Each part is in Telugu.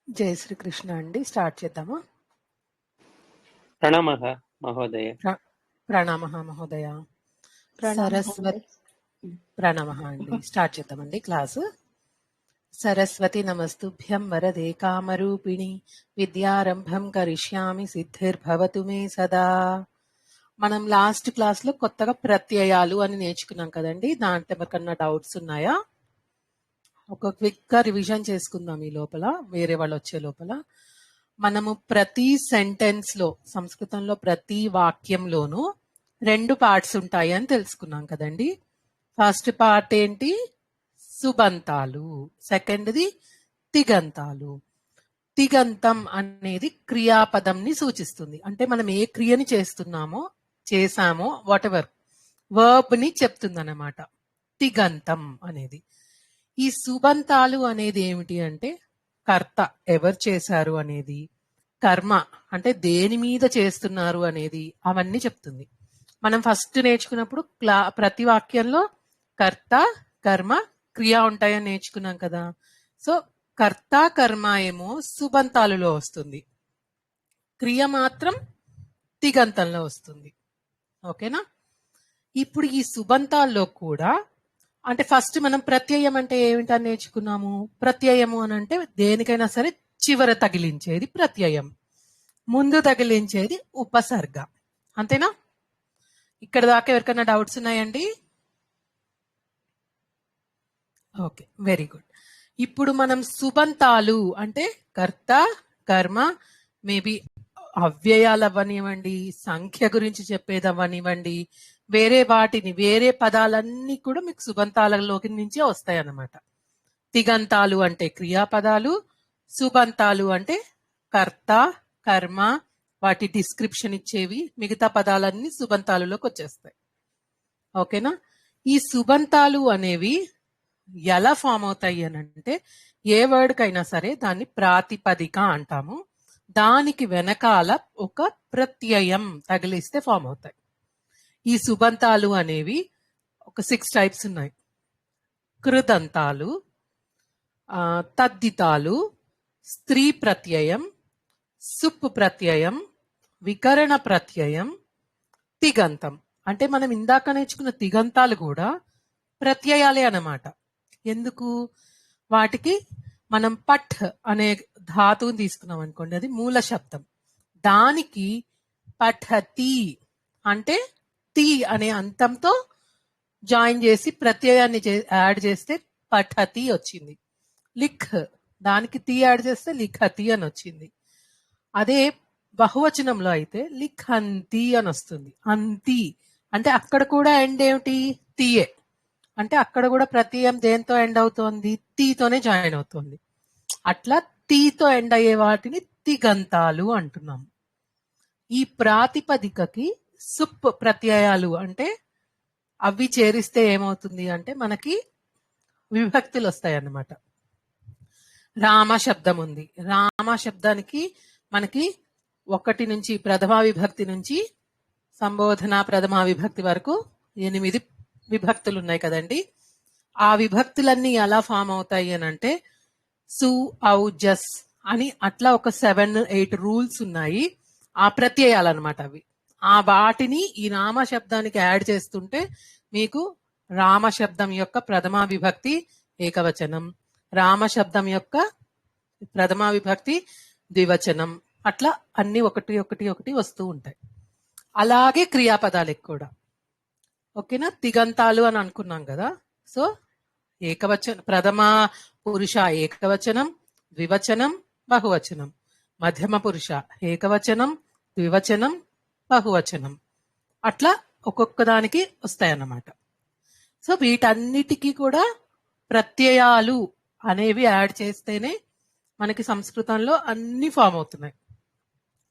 జై శ్రీకృష్ణ అండి. స్టార్ట్ చేద్దామా? ప్రణామः మహోదయ. ప్రణామः మహోదయ. సరస్వతి ప్రణామः అండి. స్టార్ట్ చేద్దామండి క్లాసు. సరస్వతి నమస్తుభ్యం వరదే కామరూపిణి విద్యారంభం కరిష్యామి సిద్ధిర్భవతు మే సదా. మనం లాస్ట్ క్లాస్ లో కొత్తగా ప్రత్యయాలు అని నేర్చుకున్నాం కదండి. దాంట్లో ఎవరికన్నా డౌట్స్ ఉన్నాయా? ఒక క్విక్ గా రివిజన్ చేసుకుందాం ఈ లోపల, వేరే వాళ్ళు వచ్చే లోపల. మనము ప్రతి సెంటెన్స్ లో, సంస్కృతంలో ప్రతి వాక్యంలోనూ 2 పార్ట్స్ ఉంటాయి అని తెలుసుకున్నాం కదండి. ఫస్ట్ పార్ట్ ఏంటి? సుబంతాలు. సెకండ్ది తిగంతాలు. తిగంతం అనేది క్రియాపదంని సూచిస్తుంది. అంటే మనం ఏ క్రియని చేసామో వాట్ ఎవర్ వర్బ్ ని చెప్తుంది అన్నమాట తిగంతం అనేది. ఈ సుబంతాలు అనేది ఏమిటి అంటే కర్త, ఎవరు చేశారు అనేది, కర్మ అంటే దేని మీద చేస్తున్నారు అనేది, అవన్నీ చెప్తుంది. మనం ఫస్ట్ నేర్చుకున్నప్పుడు ప్రతి వాక్యంలో కర్త, కర్మ, క్రియ ఉంటాయని నేర్చుకున్నాం కదా. సో కర్త కర్మ ఏమో సుబంతాలులో వస్తుంది, క్రియ మాత్రం తిగంతంలో వస్తుంది. ఓకేనా? ఇప్పుడు ఈ సుబంతాల్లో కూడా అంటే ఫస్ట్ మనం ప్రత్యయం అంటే ఏమిటని నేర్చుకున్నాము. ప్రత్యయము అని అంటే దేనికైనా సరే చివర తగిలించేది ప్రత్యయం, ముందు తగిలించేది ఉపసర్గ. అంతేనా? ఇక్కడ దాకా ఎవరికైనా డౌట్స్ ఉన్నాయండి? Okay, very good. ఇప్పుడు మనం సుబంతాలు అంటే కర్త, కర్మ, మేబీ అవ్యయాలు అవ్వనివ్వండి, సంఖ్య గురించి చెప్పేది అవ్వనివ్వండి, వేరే పదాలన్నీ కూడా మీకు సుబంతాలలోకి నుంచే వస్తాయి అన్నమాట. తిగంతాలు అంటే క్రియాపదాలు, సుబంతాలు అంటే కర్త, కర్మ, వాటి డిస్క్రిప్షన్ ఇచ్చేవి, మిగతా పదాలన్నీ సుబంతాలులోకి వచ్చేస్తాయి. ఓకేనా? ఈ సుబంతాలు అనేవి ఎలా ఫామ్ అవుతాయి అని అంటే, ఏ వర్డ్ కైనా సరే దాన్ని ప్రాతిపదిక అంటాము. దానికి వెనకాల ఒక ప్రత్యయం తగిలిస్తే ఫామ్ అవుతాయి. ఈ సుబంతాలు అనేవి ఒక 6 టైప్స్ ఉన్నాయి. కృదంతాలు, తద్దితాలు, స్త్రీ ప్రత్యయం, సుప్ ప్రత్యయం, వికరణ ప్రత్యయం, తిగంతం. అంటే మనం ఇందాక నేర్చుకున్న తిగంతాలు కూడా ప్రత్యయాలే అన్నమాట. ఎందుకు? వాటికి మనం పఠ్ అనే ధాతువుని తీసుకున్నాం అనుకోండి, అది మూల శబ్దం. దానికి పఠతి అంటే తి అనే అంతంతో జాయిన్ చేసి ప్రత్యయాన్ని యాడ్ చేస్తే పఠతి వచ్చింది. లిఖ్, దానికి తి యాడ్ చేస్తే లిఖతి అని వచ్చింది. అదే బహువచనంలో అయితే లిఖంతి అని వస్తుంది. అంతి అంటే అక్కడ కూడా ఎండ్ ఏమిటి? తియే. అంటే అక్కడ కూడా ప్రత్యయం దేంతో ఎండ్ అవుతోంది? తీతోనే జాయిన్ అవుతోంది. అట్లా తీతో ఎండ్ అయ్యే వాటిని తిగంతాలు అంటున్నాం. ఈ ప్రాతిపదికకి సుప్ ప్రత్యయాలు అంటే అవి చేరిస్తే ఏమవుతుంది అంటే మనకి విభక్తులు వస్తాయి అన్నమాట. రామ శబ్దం ఉంది. రామ శబ్దానికి మనకి 1 నుంచి ప్రథమా విభక్తి నుంచి సంబోధన ప్రథమా విభక్తి వరకు 8 విభక్తులు ఉన్నాయి కదండి. ఆ విభక్తులన్నీ ఎలా ఫామ్ అవుతాయి అని అంటే సు, ఔ, జస్ అని అట్లా ఒక 7-8 రూల్స్ ఉన్నాయి. ఆ ప్రత్యయాలు అనమాట అవి. ఆ వాటిని ఈ రామ శబ్దానికి యాడ్ చేస్తుంటే మీకు రామ శబ్దం యొక్క ప్రథమా విభక్తి ఏకవచనం, రామ శబ్దం యొక్క ప్రథమా విభక్తి ద్వివచనం, అట్లా అన్ని ఒకటి ఒకటి ఒకటి వస్తూ ఉంటాయి. అలాగే క్రియాపదాలకు కూడా. ఓకేనా? తిగంతాలు అని అనుకున్నాం కదా. సో ఏకవచనం, ప్రథమ పురుష ఏకవచనం, ద్వివచనం, బహువచనం, మధ్యమ పురుష ఏకవచనం, ద్వివచనం, బహువచనం, అట్లా ఒక్కొక్క దానికి వస్తాయన్నమాట. సో వీటన్నిటికీ కూడా ప్రత్యయాలు అనేవి యాడ్ చేస్తేనే మనకి సంస్కృతంలో అన్ని ఫామ్ అవుతున్నాయి.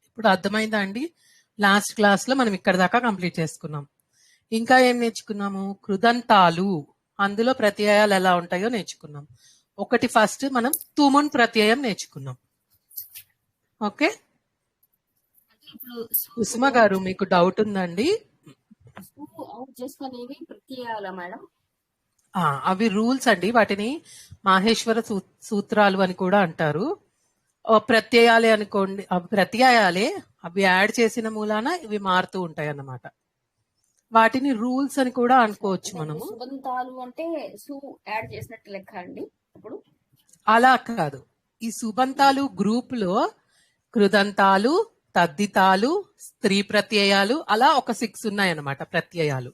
ఇప్పుడు అర్థమైందా అండి? లాస్ట్ క్లాస్ లో మనం ఇక్కడ దాకా కంప్లీట్ చేసుకున్నాం. ఇంకా ఏం నేర్చుకున్నాము? కృదంతాలు, అందులో ప్రత్యయాలు ఎలా ఉంటాయో నేర్చుకున్నాం. ఒకటి ఫస్ట్ మనం తుమున్ ప్రత్యయం నేర్చుకున్నాం. ఓకే, కుసుమ గారు మీకు డౌట్ ఉందండి? అవి రూల్స్ అండి, వాటిని మాహేశ్వర సూత్రాలు అని కూడా అంటారు. ప్రత్యయాలే అనుకోండి, అవి ప్రత్యయాలే, అవి యాడ్ చేసిన మూలాన ఇవి మారుతూ ఉంటాయి అన్నమాట. వాటిని రూల్స్ అని కూడా అనుకోవచ్చు మనము. సుబంతాలు అంటే సు యాడ్ చేసినట్టు లెక్క అండి. ఇప్పుడు అలా కాదు, ఈ సుబంతాలు గ్రూప్ లో కృదంతాలు, తద్దితాలు, స్త్రీ ప్రత్యయాలు అలా ఒక 6 ఉన్నాయన్నమాట ప్రత్యయాలు.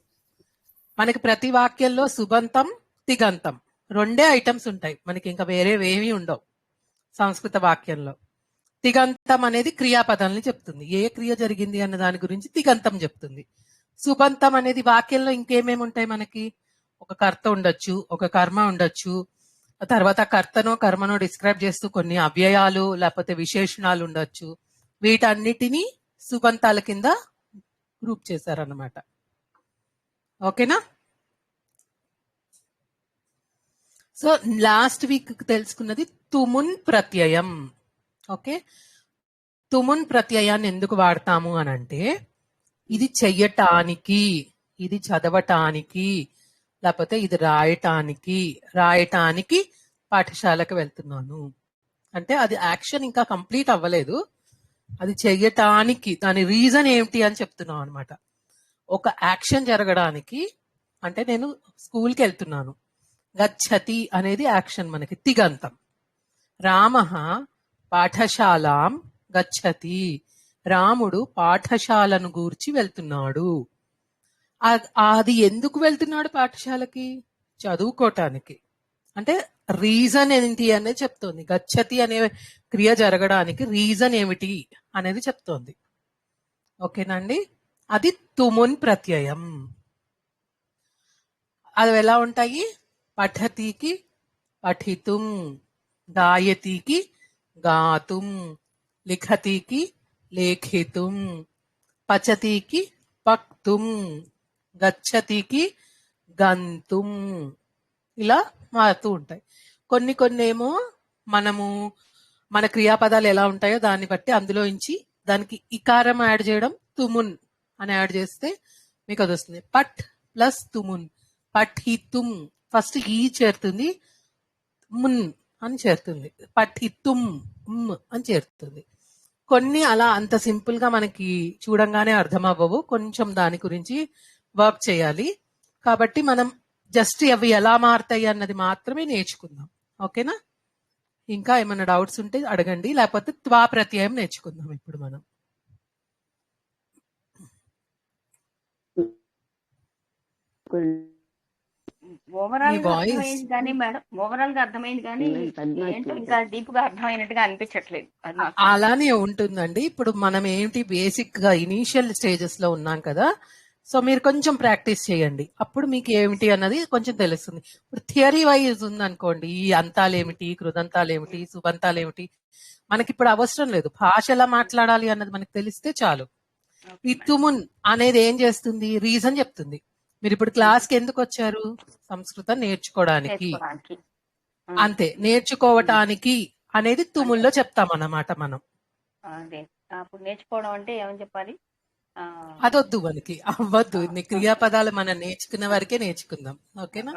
మనకి ప్రతి వాక్యంలో సుబంతం, తిగంతం రెండే ఐటమ్స్ ఉంటాయి, మనకి ఇంకా వేరేవేమీ ఉండవు సంస్కృత వాక్యంలో. తిగంతం అనేది క్రియాపదాలని చెప్తుంది, ఏ క్రియ జరిగింది అన్న దాని గురించి తిగంతం చెప్తుంది. సుబంతం అనేది వాక్యంలో ఇంకేమేమి ఉంటాయి మనకి, ఒక కర్త ఉండొచ్చు, ఒక కర్మ ఉండొచ్చు, తర్వాత కర్తనో కర్మనో డిస్క్రైబ్ చేస్తూ కొన్ని అవ్యయాలు లేకపోతే విశేషణాలు ఉండొచ్చు. వీటన్నిటినీ సుబంతాల కింద గ్రూప్ చేశారన్నమాట. ఓకేనా? సో లాస్ట్ వీక్ తెలుసుకున్నది తుమున్ ప్రత్యయం. ఓకే, తుమున్ ప్రత్యయాన్ని ఎందుకు వాడతాము అని అంటే, ఇది చెయ్యటానికి, ఇది చదవటానికి, లేకపోతే ఇది రాయటానికి పాఠశాలకు వెళ్తున్నాను అంటే అది యాక్షన్ ఇంకా కంప్లీట్ అవ్వలేదు, అది చెయ్యటానికి దాని రీజన్ ఏమిటి అని చెప్తున్నాం అనమాట. ఒక యాక్షన్ జరగడానికి అంటే నేను స్కూల్కి వెళ్తున్నాను, గచ్చతి అనేది యాక్షన్ మనకి తిగంతం. రామః పాఠశాలాం గచ్చతి, రాముడు పాఠశాలను గూర్చి వెళ్తున్నాడు. అది ఎందుకు వెళ్తున్నాడు పాఠశాలకి? చదువుకోవటానికి. అంటే రీజన్ ఏంటి అనేది చెప్తోంది. గచ్చతి అనే క్రియ జరగడానికి రీజన్ ఏమిటి అనేది చెప్తోంది. ఓకేనండి, అది తుమున్ ప్రత్యయం. అది ఎలా ఉంటాయి? పఠతికి పఠితుం, గాయతికి గాతుం, లిఖతికి లేఖితుం, పచతికి పక్తుం, గచ్చతికి గంతుం, ఇలా మారుతూ ఉంటాయి. కొన్ని ఏమో మనము మన క్రియాపదాలు ఎలా ఉంటాయో దాన్ని బట్టి అందులోంచి దానికి ఇకారం యాడ్ చేయడం, తుమున్ అని యాడ్ చేస్తే మీకు అది వస్తుంది. పట్ ప్లస్ తుమున్, పఠితుం, ఫస్ట్ ఈ చేరుతుంది, మున్ అని చేరుతుంది, పఠితుం అని చేరుతుంది. కొన్ని అలా అంత సింపుల్ గా మనకి చూడంగానే అర్థం అవ్వవు, కొంచెం దాని గురించి వర్క్ చేయాలి. కాబట్టి మనం జస్ట్ అవి ఎలా మారుతాయి అన్నది మాత్రమే నేర్చుకుందాం. ఓకేనా? ఇంకా ఏమైనా డౌట్స్ ఉంటే అడగండి, లేకపోతే త్వా ప్రత్యయం నేర్చుకుందాం ఇప్పుడు మనం. ఓవరాల్ గా అర్థమైంది కానీ మేడం, ఓవరాల్ గా అర్థమైంది కానీ ఏంటో ఇంకా డీప్ గా అర్థమైనట్టుగా అనిపించట్లేదు. అలానే ఉంటుందండి. ఇప్పుడు మనం ఏంటి బేసిక్ గా ఇనీషియల్ స్టేజెస్ లో ఉన్నాం కదా, సో మీరు కొంచెం ప్రాక్టీస్ చేయండి, అప్పుడు మీకు ఏమిటి అన్నది కొంచెం తెలుస్తుంది. ఇప్పుడు థియరీ వైజ్ ఉందనుకోండి, ఈ అంతాలేమిటి, కృదంతాలేమిటి, సుబంతాలేమిటి మనకి ఇప్పుడు అవసరం లేదు. భాష ఎలా మాట్లాడాలి అన్నది మనకు తెలిస్తే చాలు. ఈ తుమున్ అనేది ఏం చేస్తుంది? రీజన్ చెప్తుంది. మీరు ఇప్పుడు క్లాస్ కి ఎందుకు వచ్చారు? సంస్కృతం నేర్చుకోవడానికి. అంతే, నేర్చుకోవటానికి అనేది తుముల్లో చెప్తాం అన్నమాట మనం. అప్పుడు నేర్చుకోవడం అంటే ఏమని చెప్పాలి? అదొద్దు, మనకి అవ్వద్దు. క్రియాపదాలు మనం నేర్చుకున్న వరకే నేర్చుకుందాం. ఓకేనా?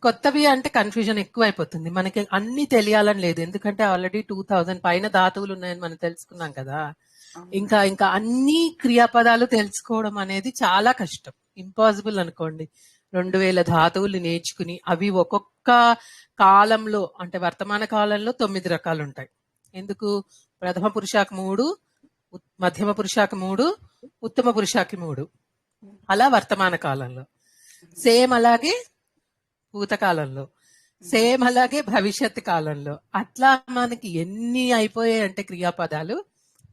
కొత్తవి అంటే కన్ఫ్యూజన్ ఎక్కువ అయిపోతుంది. మనకి అన్ని తెలియాలని లేదు, ఎందుకంటే ఆల్రెడీ 2000 పైన ధాతువులు ఉన్నాయని మనం తెలుసుకున్నాం కదా. ఇంకా ఇంకా అన్ని క్రియాపదాలు తెలుసుకోవడం అనేది చాలా కష్టం, ఇంపాసిబుల్ అనుకోండి. 2000 ధాతువులు నేర్చుకుని అవి ఒక్కొక్క కాలంలో అంటే వర్తమాన కాలంలో 9 రకాలు ఉంటాయి. ఎందుకు? ప్రథమ పురుషాకి 3, మధ్యమ పురుషాకి 3, ఉత్తమ పురుషాకి 3, అలా వర్తమాన కాలంలో. సేమ్ అలాగే భూతకాలంలో, సేమ్ అలాగే భవిష్యత్ కాలంలో. అట్లా మనకి ఎన్ని అయిపోయాయి అంటే క్రియాపదాలు,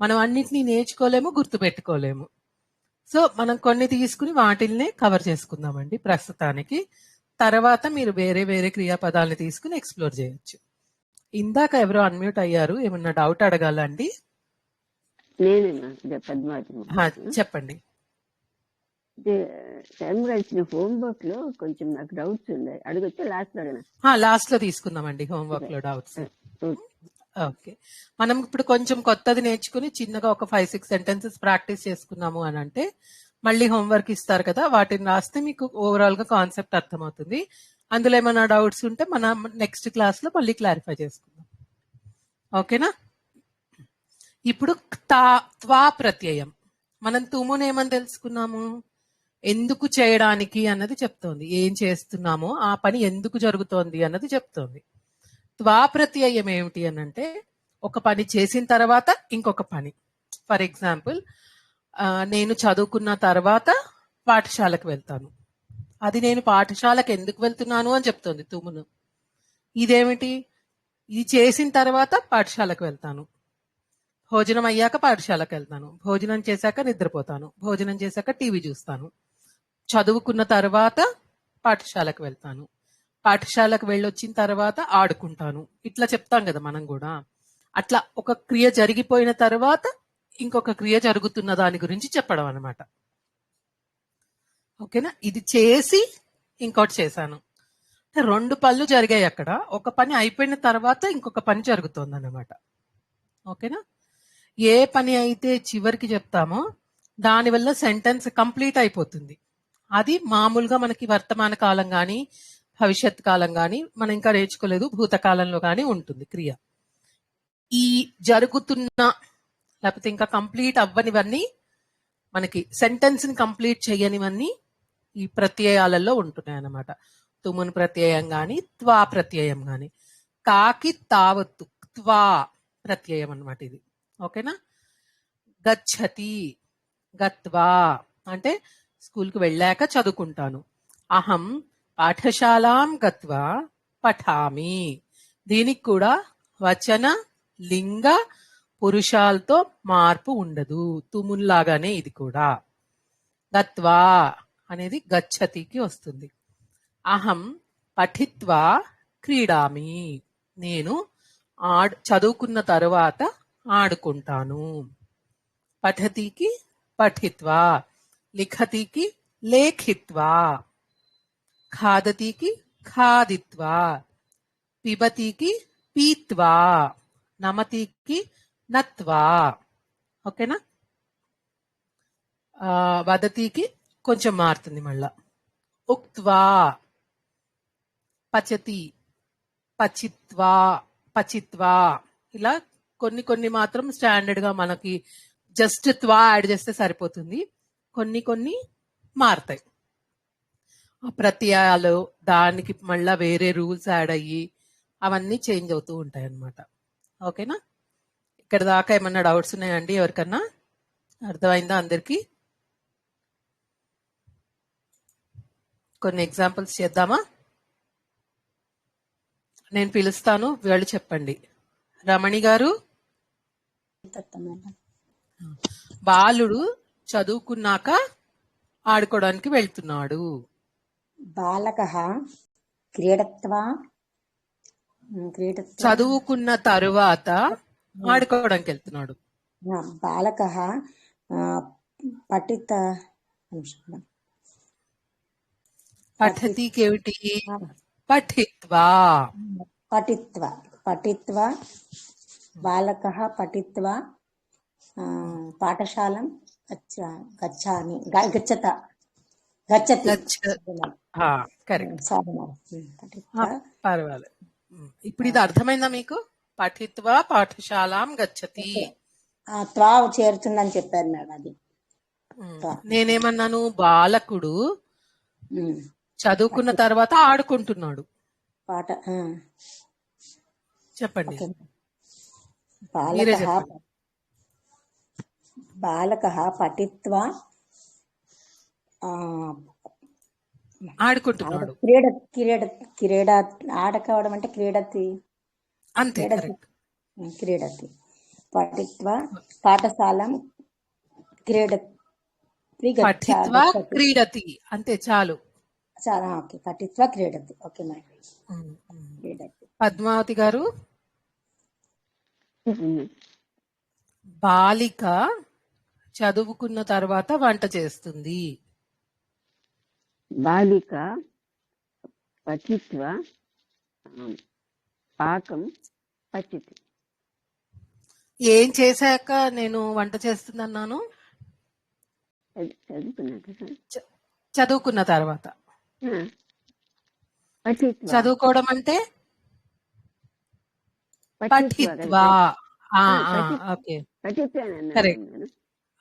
మనం అన్నిటినీ నేర్చుకోలేము, గుర్తుపెట్టుకోలేము. సో మనం కొన్ని తీసుకుని వాటిల్నే కవర్ చేసుకుందామండి ప్రస్తుతానికి. తర్వాత మీరు వేరే వేరే క్రియాపదాలని తీసుకుని ఎక్స్ప్లోర్ చేయొచ్చు. ఇందాక ఎవరో అన్మ్యూట్ అయ్యారు, ఏమన్నా డౌట్ అడగాలండి? చెప్పండి. హోంవర్క్ లో కొంచెం నాకు డౌట్స్ ఉన్నాయి, అడిగొచ్చా? లాస్ట్ లో తీసుకుందామండి హోంవర్క్ లో డౌట్స్. ఓకే, మనం ఇప్పుడు కొంచెం కొత్తది నేర్చుకుని చిన్నగా ఒక 5-6 సెంటెన్సెస్ ప్రాక్టీస్ చేసుకున్నాము అని అంటే మళ్ళీ హోంవర్క్ ఇస్తారు కదా, వాటిని రాస్తే మీకు ఓవరాల్ గా కాన్సెప్ట్ అర్థమవుతుంది. అందులో ఏమైనా డౌట్స్ ఉంటే మనం నెక్స్ట్ క్లాస్ లో మళ్ళీ క్లారిఫై చేసుకుందాం. ఓకేనా? ఇప్పుడు త్వా ప్రత్యయం. మనం తుమును ఏమని తెలుసుకున్నాము? ఎందుకు చేయడానికి అన్నది చెప్తోంది. ఏం చేస్తున్నామో ఆ పని ఎందుకు జరుగుతోంది అన్నది చెప్తోంది. త్వా ప్రత్యయం ఏమిటి అని అంటే ఒక పని చేసిన తర్వాత ఇంకొక పని. ఫర్ ఎగ్జాంపుల్, నేను చదువుకున్న తర్వాత పాఠశాలకు వెళ్తాను. అది నేను పాఠశాలకు ఎందుకు వెళ్తున్నాను అని చెప్తోంది తుమును. ఇదేమిటి? ఇది చేసిన తర్వాత పాఠశాలకు వెళ్తాను, భోజనం అయ్యాక పాఠశాలకు వెళ్తాను, భోజనం చేశాక నిద్రపోతాను, భోజనం చేశాక టీవీ చూస్తాను, చదువుకున్న తర్వాత పాఠశాలకు వెళ్తాను, పాఠశాలకు వెళ్ళొచ్చిన తర్వాత ఆడుకుంటాను. ఇట్లా చెప్తాం కదా మనం కూడా. అట్లా ఒక క్రియ జరిగిపోయిన తర్వాత ఇంకొక క్రియ జరుగుతున్న దాని గురించి చెప్పడం అన్నమాట. ఓకేనా? ఇది చేసి ఇంకోటి చేశాను. రెండు పనులు జరిగాయి అక్కడ. ఒక పని అయిపోయిన తర్వాత ఇంకొక పని జరుగుతోంది అన్నమాట. ఓకేనా? ఏ పని అయితే చివరికి చెప్తామో దానివల్ల సెంటెన్స్ కంప్లీట్ అయిపోతుంది. అది మామూలుగా మనకి వర్తమాన కాలం కానీ భవిష్యత్ కాలం కానీ మనం ఇంకా నేర్చుకోలేదు, భూతకాలంలో కానీ ఉంటుంది క్రియ. ఈ జరుగుతున్న లేకపోతే ఇంకా కంప్లీట్ అవ్వనివన్నీ, మనకి సెంటెన్స్ ని కంప్లీట్ చేయనివన్నీ ఈ ప్రత్యయాలలో ఉంటున్నాయి అన్నమాట. తుమును ప్రత్యయం గాని త్వా ప్రత్యయం గాని. కాకి తావత్తు త్వా ప్రత్యయం అన్నమాట ఇది. ఓకేనా? గచ్చతి గత్వా అంటే స్కూల్కి వెళ్ళాక చదువుకుంటాను. అహం పాఠశాలాం గత్వా పఠామి. దీనికి కూడా వచన లింగ పురుషాలతో మార్పు ఉండదు, తుముల్లాగానే ఇది కూడా. గత్వా అనేది గచ్చతికి వస్తుంది. అహం పఠిత్వా క్రీడామి. నేను చదువుకున్న తరువాత ఆడుకుంటాను. పఠతికి పఠిత్వా, లిఖతికి లేఖిత్వా, ఖాదతికి ఖాదిత్వా, పిబతికి పీత్వా, నమతికి నత్వా. ఓకేనా? వదతికి కొంచెం మారుతుంది మళ్ళా. ఉక్త్వా, పచతి, పచిత్వా, పచిత్వా. ఇలా కొన్ని కొన్ని మాత్రం స్టాండర్డ్ గా మనకి జస్ట్ త్వా యాడ్ చేస్తే సరిపోతుంది. కొన్ని కొన్ని మారుతాయి. ఆ ప్రత్యయాలు దానికి మళ్ళా వేరే రూల్స్ యాడ్ అయ్యి అవన్నీ చేంజ్ అవుతూ ఉంటాయి అన్నమాట. ఓకేనా? ఇక్కడ దాకా ఏమన్నా డౌట్స్ ఉన్నాయండి ఎవరికన్నా? అర్థమైందా అందరికి? కొన్ని ఎగ్జాంపుల్స్ చేద్దామా? నేను పిలుస్తాను, వాళ్ళు చెప్పండి. రమణి గారు. బాలుడు చదువుకున్నాక ఆడుకోవడానికి వెళ్తున్నాడు. బాలకః క్రీడత్వా చదువుకున్న తరువాత ఆడుకోవడానికి వెళ్తున్నాడు. బాలకః పఠిత పఠతికి ఏమిటి? పఠిత్వా. పఠిత్వా పఠిత్వా బాలకః పఠిత్వా పాఠశాలం గచ్చామి గచ్చత గచ్చతి. కరెక్ట్, పర్వాలేదు. ఇప్పుడు ఇది అర్థమైందా మీకు? పఠిత్వా పాఠశాలాం గచ్చతి. త్వా చేరుతుందని చెప్పారు మేడం. అది నేనేమన్నాను? బాలకుడు చదువుకున్న తర్వాత ఆడుకుంటున్నాడు. పాట చెప్పండి. బాలకః పఠిత్వా ఆడుకుంటున్నాడు. క్రీడ ఆడుకోవడం అంటే క్రీడతి. అంతే, క్రీడతి పఠిత్వా పాఠశాలం పఠిత్వా క్రీడతి. అంతే, చాలు. చాలా ఓకే. పఠిత్వా క్రీడతి. Okay madam. క్రీడతి. పద్మావతి గారు. బాలిక చదువుకున్న తర్వాత వంట చేస్తుంది. బాలిక పఠిత్వా పాకం పచితి. ఏం చేశాక నేను వంట చేస్తుందన్నాను? చదువుకున్న తర్వాత. చదువుకోవడం అంటే పఠిత్వా. ఓకే, పఠిత్వ అని అన్నాను కరెక్ట్. నేను.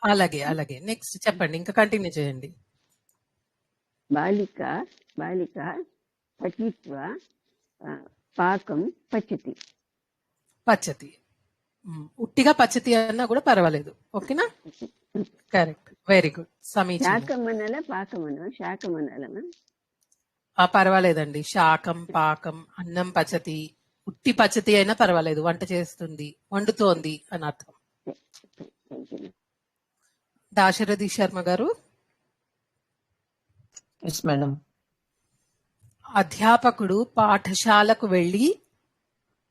అలాగే అలాగే. నెక్స్ట్ చెప్పండి, ఇంకా కంటిన్యూ చేయండి. బాలిక బాలిక పఠిత్వ పాకం పచ్చతి. పచ్చతి. ఉట్టిగా పచ్చతి అన్నా కూడా పర్వాలేదు. ఓకేనా? కరెక్ట్, వెరీ గుడ్, సమీచీనం. శాకం అనాలా పాకం అనాలా? శాకం అనాలమ్మా? పర్వాలేదండి. శాకం, పాకం, అన్నం పచ్చతి, ఉట్టి పచ్చతి అయినా పర్వాలేదు. వంట చేస్తుంది, వండుతోంది అని అర్థం. Thank you. దాశరథి శర్మ గారు. Yes madam. అధ్యాపకుడు పాఠశాలకు వెళ్ళి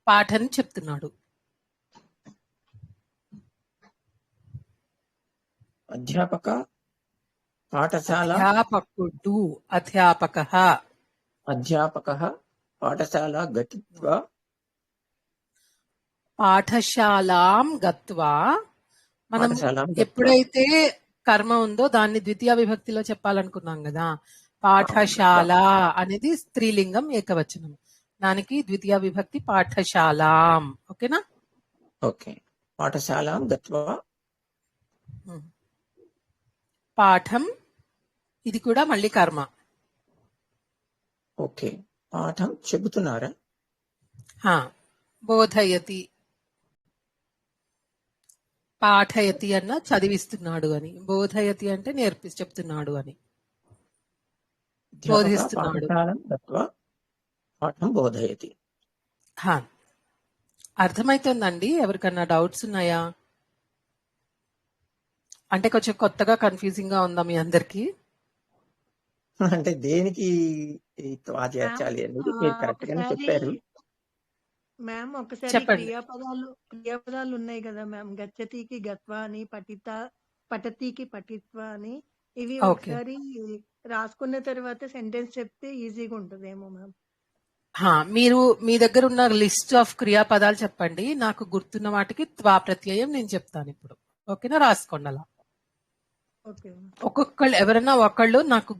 పాఠం చెప్తున్నాడు. అధ్యాపక పాఠశాల అధ్యాపకుడు అధ్యాపకః అధ్యాపకः పాఠశాల గత్వా పాఠశాలాం గత్వా. మనం పాఠశాలాం గత్వా. ఎప్పుడైతే కర్మ ఉందో దాన్ని ద్వితీయ విభక్తిలో చెప్పాలనుకున్నాం కదా. పాఠశాల అనేది స్త్రీలింగం, ఏకవచనం. దానికి ద్వితీయ విభక్తి పాఠశాలాం. ఓకేనా? ఓకే. పాఠశాలాం గత్వా పాఠం, ఇది కూడా మళ్ళీ కర్మ. ఓకే. పాఠం చెబుతున్నారా? బోధయతి. పాఠయతి అన్న చదివిస్తున్నాడు అని, బోధయతి అంటే చెప్తున్నాడు అని, బోధిస్తున్నాడు. పాఠశాలాం గత్వా పాఠం బోధయతి. అర్థమైతుందండి? ఎవరికన్నా డౌట్స్ ఉన్నాయా? అంటే కొంచెం కొత్తగా కన్ఫ్యూజింగ్ గా ఉందా మీ అందరికి? అంటే దేనికి త్వా చేర్చాలి అనేది మీరు కరెక్ట్ గానే చెప్పారు. మ్యామ్ ఒకసారి చెప్పండి. క్రియాపదాలు ఉన్నాయి కదా మ్యామ్, గచ్చతికి గత్వ అని, పఠతికి పఠిత్వ అని. ఇవి ఓకే. ఒకసారి రాసుకున్న తర్వాత సెంటెన్స్ చెప్తే ఈజీగా ఉంటుందేమో మ్యామ్. మీరు మీ దగ్గర ఉన్న లిస్ట్ ఆఫ్ క్రియాపదాలు చెప్పండి. నాకు గుర్తున్న వాటికి త్వా ప్రత్యయం నేను చెప్తాను ఇప్పుడు. ఓకేనా? రాసుకోండి అలా. Okay ma'am. ఒక్కొక్కళ్ళు ఎవరైనా ఒకళ్ళు నాకు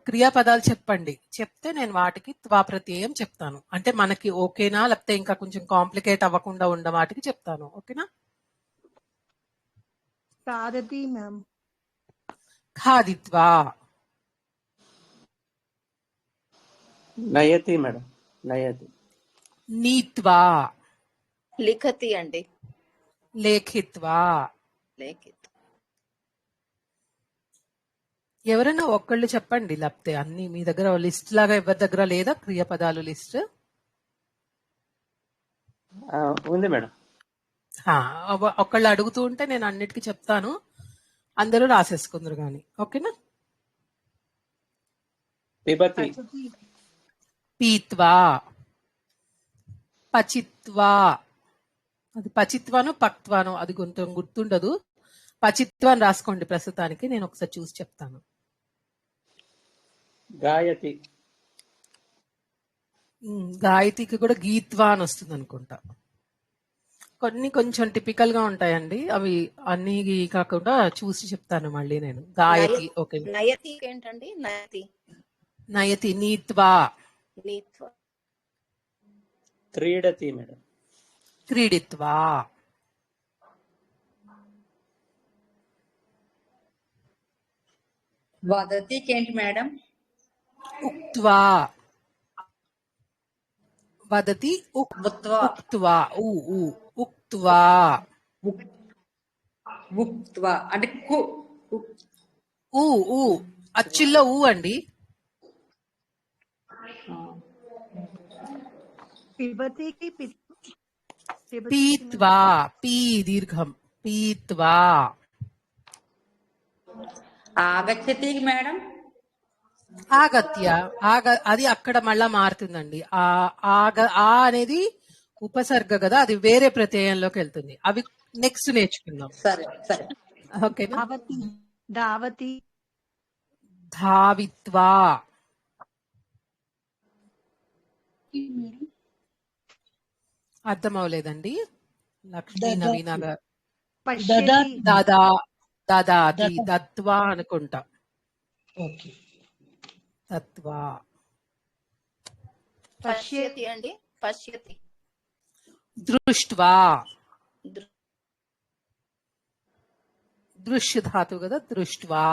క్రియాపదాలు చెప్పండి. చెప్తే నేను వాటికి త్వా ప్రత్యయం చెప్తాను. అంటే మనకి ఓకేనా, లేకపోతే ఇంకా కొంచెం కాంప్లికేట్ అవ్వకుండా ఉన్న వాటికి చెప్తాను. ఓకేనా? ఖాదతి మ్యామ్. ఖాదిత్వా. నయతి మేడం, నయతి. నీత్వా. లిఖతి అండి. లేఖిత్వా. లేఖిత్. ఎవరైనా ఒక్కళ్ళు చెప్పండి, లేకపోతే అన్ని మీ దగ్గర లిస్ట్ లాగా ఎవరి దగ్గర లేదా క్రియాపదాలు లిస్ట్? ఉంది మేడం. ఒకళ్ళు అడుగుతూ ఉంటే నేను అన్నిటికీ చెప్తాను, అందరూ రాసేసుకుందరు కానీ. ఓకేనా? పిబతి. పీత్వా. పచిత్వా. అది పచిత్వాను పక్త్వాను అది కొంచెం గుర్తుండదు. పచిత్వా అని రాసుకోండి ప్రస్తుతానికి, నేను ఒకసారి చూసి చెప్తాను. గాయతి. గాయతికి కూడా గీత్వా అని వస్తుంది అనుకుంటా. కొన్ని కొంచెం టిపికల్ గా ఉంటాయండి, అవి అన్ని కాకుండా చూసి చెప్తాను మళ్ళీ నేను. గాయతి. ఓకే. నయతి ఏంటండి? నయతి. నయతి. నీత్వా. నీత్వ. క్రీడతి మేడం. క్రీడిత్వా. వదతికి ఏంటి మేడం? ఉక్త్వా. వదతి. ఉక్త్వా. ఉక్త్వా. ఉక్త్వా. ఉక్త్వా అంటే అచ్చుల్లో అండి. పిబతికి పీత్వా. పీ దీర్ఘం. పీత్వా. ఆగచ్చతికి మేడం? ఆగత్య. అది అక్కడ మళ్ళా మారుతుందండి. ఆ అనేది ఉపసర్గ కదా, అది వేరే ప్రత్యయంలోకి వెళ్తుంది. అవి నెక్స్ట్ నేర్చుకుందాం. సరే సరే. ఓకేనా? దావతి. ధావిత్వా. అర్థం అవలేదండి లక్ష్మీ నవీన గారు. దాదా. దాదాతి. దత్వా అనుకుంటా. తత్వా. పశ్యతి అండి. పశ్యతి. దృష్ట్వా, దృశ్య ధాతువు కదా, దృష్ట్వా.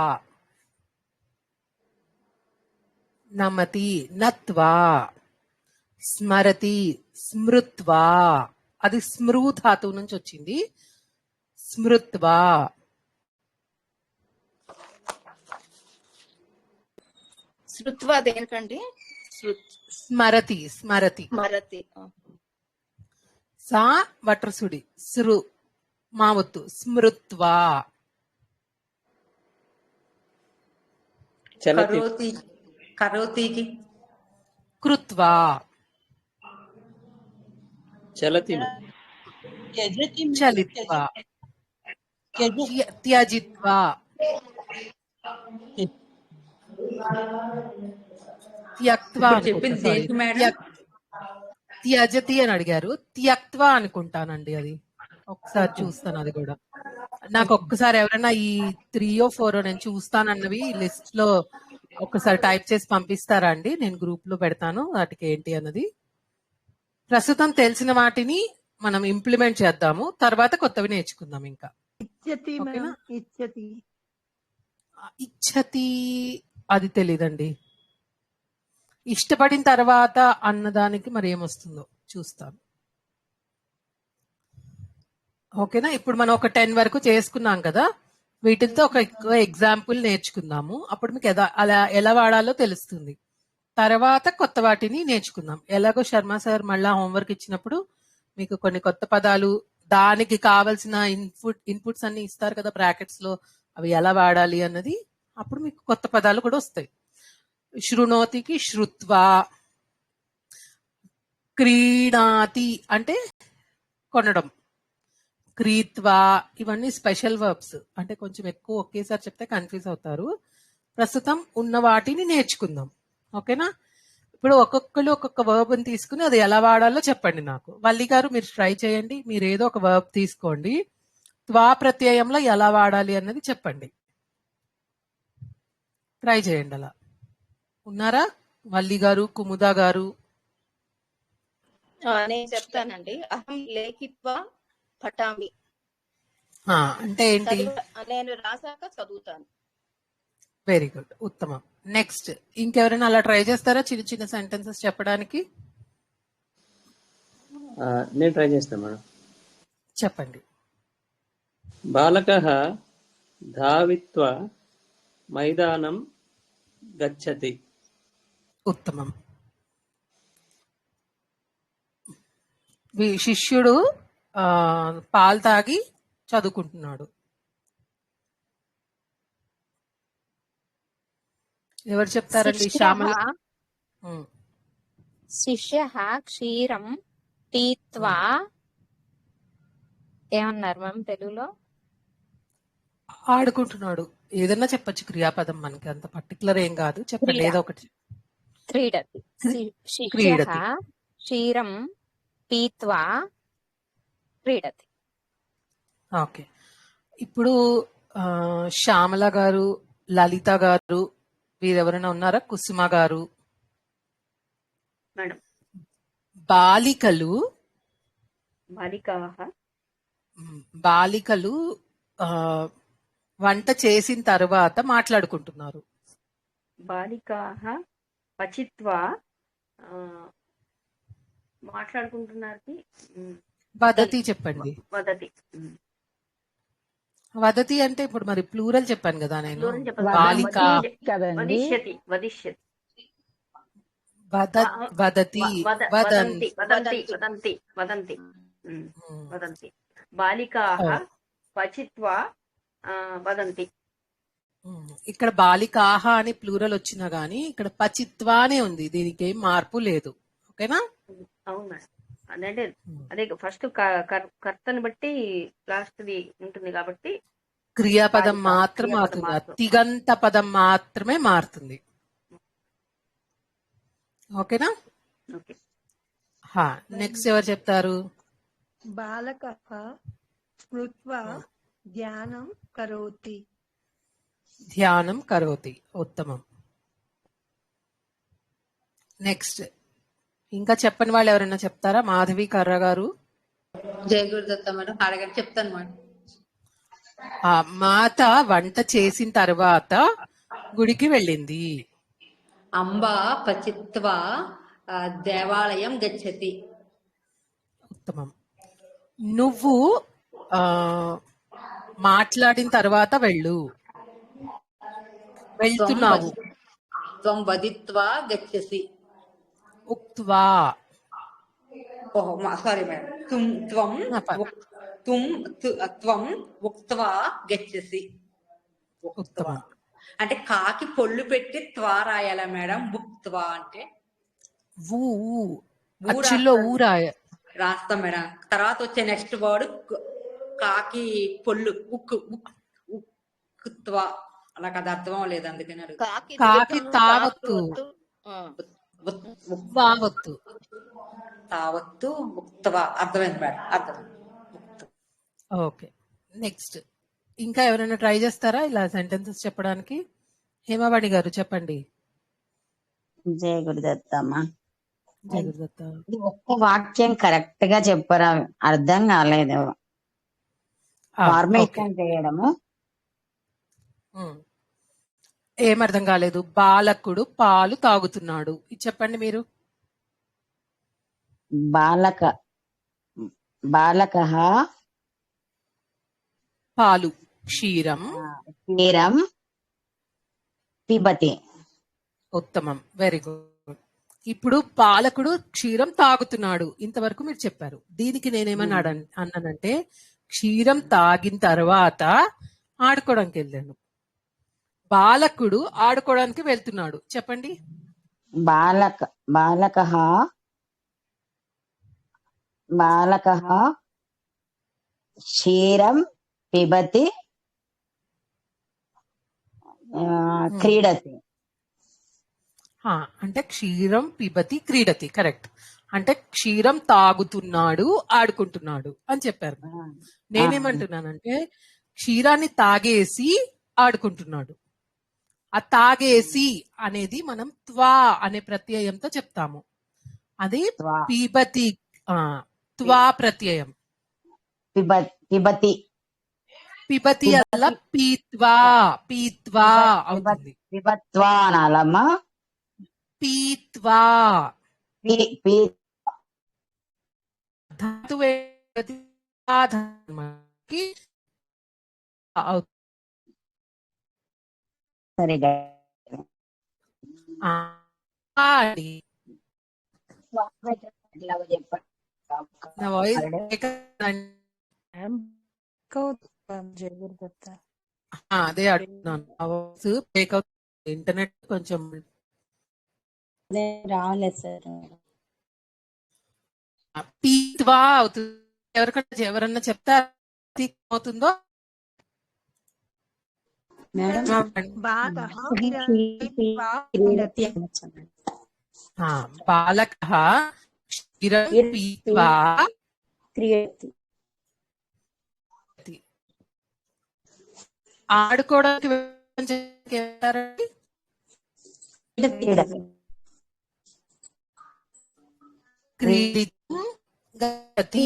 నమతి, నత్వా. స్మరతి, స్మృత్వా. అది స్మృ ధాతువు నుంచి వచ్చింది. స్మృత్వా. శృత్వ దేనికండి? స్మరతి, స్మరతి. మరతి. సా వట్రసుడి, సృ మావత్తు, స్మృత్వా. చలతి కరోతి కరోతికి కృత్వా. చలతి చలిత్వా. త్యజిత్వా. త్యక్త్వా ఇప్పుడు చెప్పింది అనుకుంటా. దేనికి మేడం? త్యజతి అని అడిగారు. త్యక్త్వా అనుకుంటానండి అది. ఒకసారి చూస్తాను అది కూడా. నాకు ఒక్కసారి ఎవరైనా ఈ 3 or 4 నేను చూస్తానన్నవి లిస్ట్ లో ఒక్కసారి టైప్ చేసి పంపిస్తారా అండి? నేను గ్రూప్ లో పెడతాను వాటికి ఏంటి అన్నది. ప్రస్తుతం తెలిసిన వాటిని మనం ఇంప్లిమెంట్ చేద్దాము, తర్వాత కొత్తవి నేర్చుకుందాం. ఇంకా ఇచ్చతి ఓకేనా? మ్యామ్, ఇచ్చతి. ఇచ్చతి అది తెలీదండి. ఇష్టపడిన తర్వాత అన్నదానికి మరి ఏమొస్తుందో చూస్తాను. ఓకేనా? ఇప్పుడు మనం ఒక 10 వరకు చేసుకున్నాం కదా, వీటితో ఒక ఎగ్జాంపుల్ నేర్చుకుందాము. అప్పుడు మీకు అలా ఎలా వాడాలో తెలుస్తుంది. తర్వాత కొత్త వాటిని నేర్చుకుందాం. ఎలాగో శర్మ సార్ మళ్ళా హోంవర్క్ ఇచ్చినప్పుడు మీకు కొన్ని కొత్త పదాలు, దానికి కావలసిన ఇన్పుట్స్ అన్ని ఇస్తారు కదా బ్రాకెట్స్ లో, అవి ఎలా వాడాలి అన్నది. అప్పుడు మీకు కొత్త పదాలు కూడా వస్తాయి. శృణోతికి శృత్వా. క్రీడాతి అంటే కొనడం. క్రీత్వా. ఇవన్నీ స్పెషల్ వర్బ్స్, అంటే కొంచెం ఎక్కువ ఒకేసారి చెప్తే కన్ఫ్యూజ్ అవుతారు. ప్రస్తుతం ఉన్న వాటిని నేర్చుకుందాం. ఓకేనా? ఇప్పుడు ఒక్కొక్కరు ఒక్కొక్క వర్బ్ ని తీసుకుని అది ఎలా వాడాలో చెప్పండి నాకు. వల్లి గారు మీరు ట్రై చేయండి. మీరు ఏదో ఒక వర్బ్ తీసుకోండి, త్వా ప్రత్యయంలో ఎలా వాడాలి అన్నది చెప్పండి. ట్రై చేయండి. అలా ఉన్నారా? వల్లి గారు, కుముదా గారు. నేను చెప్తానండి. అహం లేఖిత్వ పఠామి. అంటే ఏంటి? నేను రాసాక చదువుతాను. వెరీ గుడ్, ఉత్తమం. నెక్స్ట్ ఇంకెవరైనా అలా ట్రై చేస్తారా చిన్న చిన్న సెంటెన్సెస్ చెప్పడానికి? నేను ట్రై చేస్తాను మేడం. చెప్పండి. బాలకः ధావిత్వా మైదానం గచ్చతి. ఉత్తమం. శిష్యుడు పాలు తాగి చదువుకుంటున్నాడు. ఎవరు చెప్తారండి? శ్యామల. శిష్యః క్షీరం పీత్వా. ఏమన్నారు మ్యామ్ తెలుగులో? ఆడుకుంటున్నాడు. ఏదన్నా చెప్పొచ్చు క్రియాపదం, మనకి అంత పర్టికులర్ ఏం కాదు. చెప్పండి ఏదో ఒకటి. క్రీడతి. శిష్యః క్షీరం పీత్వా క్రీడతి. ఓకే. ఇప్పుడు శ్యామల గారు, లలిత గారు, వీరెవరైనా ఉన్నారా? కుసుమ గారు. మేడం. బాలికలు బాలికలు వంట చేసిన తర్వాత మాట్లాడుకుంటున్నారు. బాలికాః పచిత్వా మాట్లాడుకుంటున్నారు. వదతి చెప్పండి. వదతి. వదతి అంటే ఇప్పుడు మరి ప్లూరల్ చెప్పాను కదా నేను. దూరం చెప్పదు. బాలిక. వదిష్యతి. వదిష్యతి. వదతి. వదంతి. వదంతి. వదంతి. వదంతి. వదంతి. బాలికాః పచిత్వా వదంతి. ఇక్కడ బాలికాహ అని ప్లూరల్ వచ్చినా గానీ ఇక్కడ పచిత్వానే ఉంది. దీనికి ఏం మార్పు లేదు. ఓకేనా? అవును మేడం. అదంటే అదే ఫస్ట్ కర్తని బట్టి లాస్ట్ ది ఉంటుంది కాబట్టి క్రియాపదం మాత్రం మారుతుంది, తిగంత పదం మాత్రమే మారుతుంది. ఓకేనా? నెక్స్ట్ ఎవరు చెప్తారు? బాలకః స్మృత్వా ధ్యానం కరోతి. ధ్యానం కరోతి. ఉత్తమం. నెక్స్ట్ ఇంకా చెప్పని వాళ్ళు ఎవరైనా చెప్తారా? మాధవి కర్ర గారు. జయ గురుదత్త మేడం. అడగండి, చెప్తాను మేడం. ఆ మాత వంట చేసిన తర్వాత గుడికి వెళ్ళింది. అంబా పచిత్వా దేవాలయం గచ్చతి. ఉత్తమం. నువ్వు ఆ మాట్లాడిన తర్వాత వెళ్తున్నావు. త్వం వదిత్వా గచ్చసి. ఉక్త్వా. ఓహో సారీ మేడం. త్వం ఉక్త్వా గచ్చసి. ఉత్తమం. అంటే కాకి పొల్లు పెట్టి త్వా రాయాలా మేడం? బుక్త్వా అంటే ఊ అచ్చుల్లో ఊరాయ రాస్తాం మేడం. తర్వాత వచ్చే నెక్స్ట్ వర్డ్ కాకి పొల్లు ఉక్త్వా. అలా కదా అర్థం లేదు, అందుకని అడుగు. కాకి తావత్తు వావత్తు. తావత్తు ఉక్త్వా. అర్థమైంది మేడం, అర్థమైంది. ఓకే, నెక్స్ట్ ఇంకా ఎవరైనా ట్రై చేస్తారా ఇలా సెంటెన్సెస్ చెప్పడానికి? హేమవాణి గారు చెప్పండి. జయ గురుదత్తమ్మా. జయ గురుదత్త. ఇది ఒక్క వాక్యం కరెక్ట్ గా చెప్పరా, అర్థం కాలేదు. ఫార్మేషన్ చేయడము ఏమర్థం కాలేదు? బాలకుడు పాలు తాగుతున్నాడు, ఇది చెప్పండి మీరు. బాలకః పాలు క్షీరం పిబతి. ఉత్తమం, వెరీ గుడ్. ఇప్పుడు బాలకుడు క్షీరం తాగుతున్నాడు, ఇంతవరకు మీరు చెప్పారు. దీనికి నేనేమన్నా అన్నానంటే క్షీరం తాగిన తర్వాత ఆడుకోవడానికి వెళ్ళాను. బాలకుడు ఆడుకోవడానికి వెళ్తున్నాడు, చెప్పండి. బాలకః క్షీరం పిబతి క్రీడతి. అంటే క్షీరం పిబతి క్రీడతి, కరెక్ట్. అంటే క్షీరం తాగుతున్నాడు ఆడుకుంటున్నాడు అని చెప్పారు. నేనేమంటున్నానంటే క్షీరాన్ని తాగేసి ఆడుకుంటున్నాడు. ఆ తాగేసి అనేది మనం త్వా అనే ప్రత్యయంతో చెప్తాము. అది పిబతి త్వా ప్రత్యయం. పిబతి అలా పీత్వా అవుతుంది. పిబత్వా అనాలమ్మా. పీత్వా ధాతువే సరిగా నా వాయిస్ అదే అడుగుతున్నాను. వాయిస్ బ్రేక్ అవుతుంది, ఇంటర్నెట్ కొంచెం రాలేదు సార్. పీత్వా అవుతుంది. ఎవరన్నా చెప్తారా అవుతుందో? బాలకః క్షీరం పీత్వా క్రీడతి. ఆడుకోవడానికి క్రీడితుం గచ్చతి.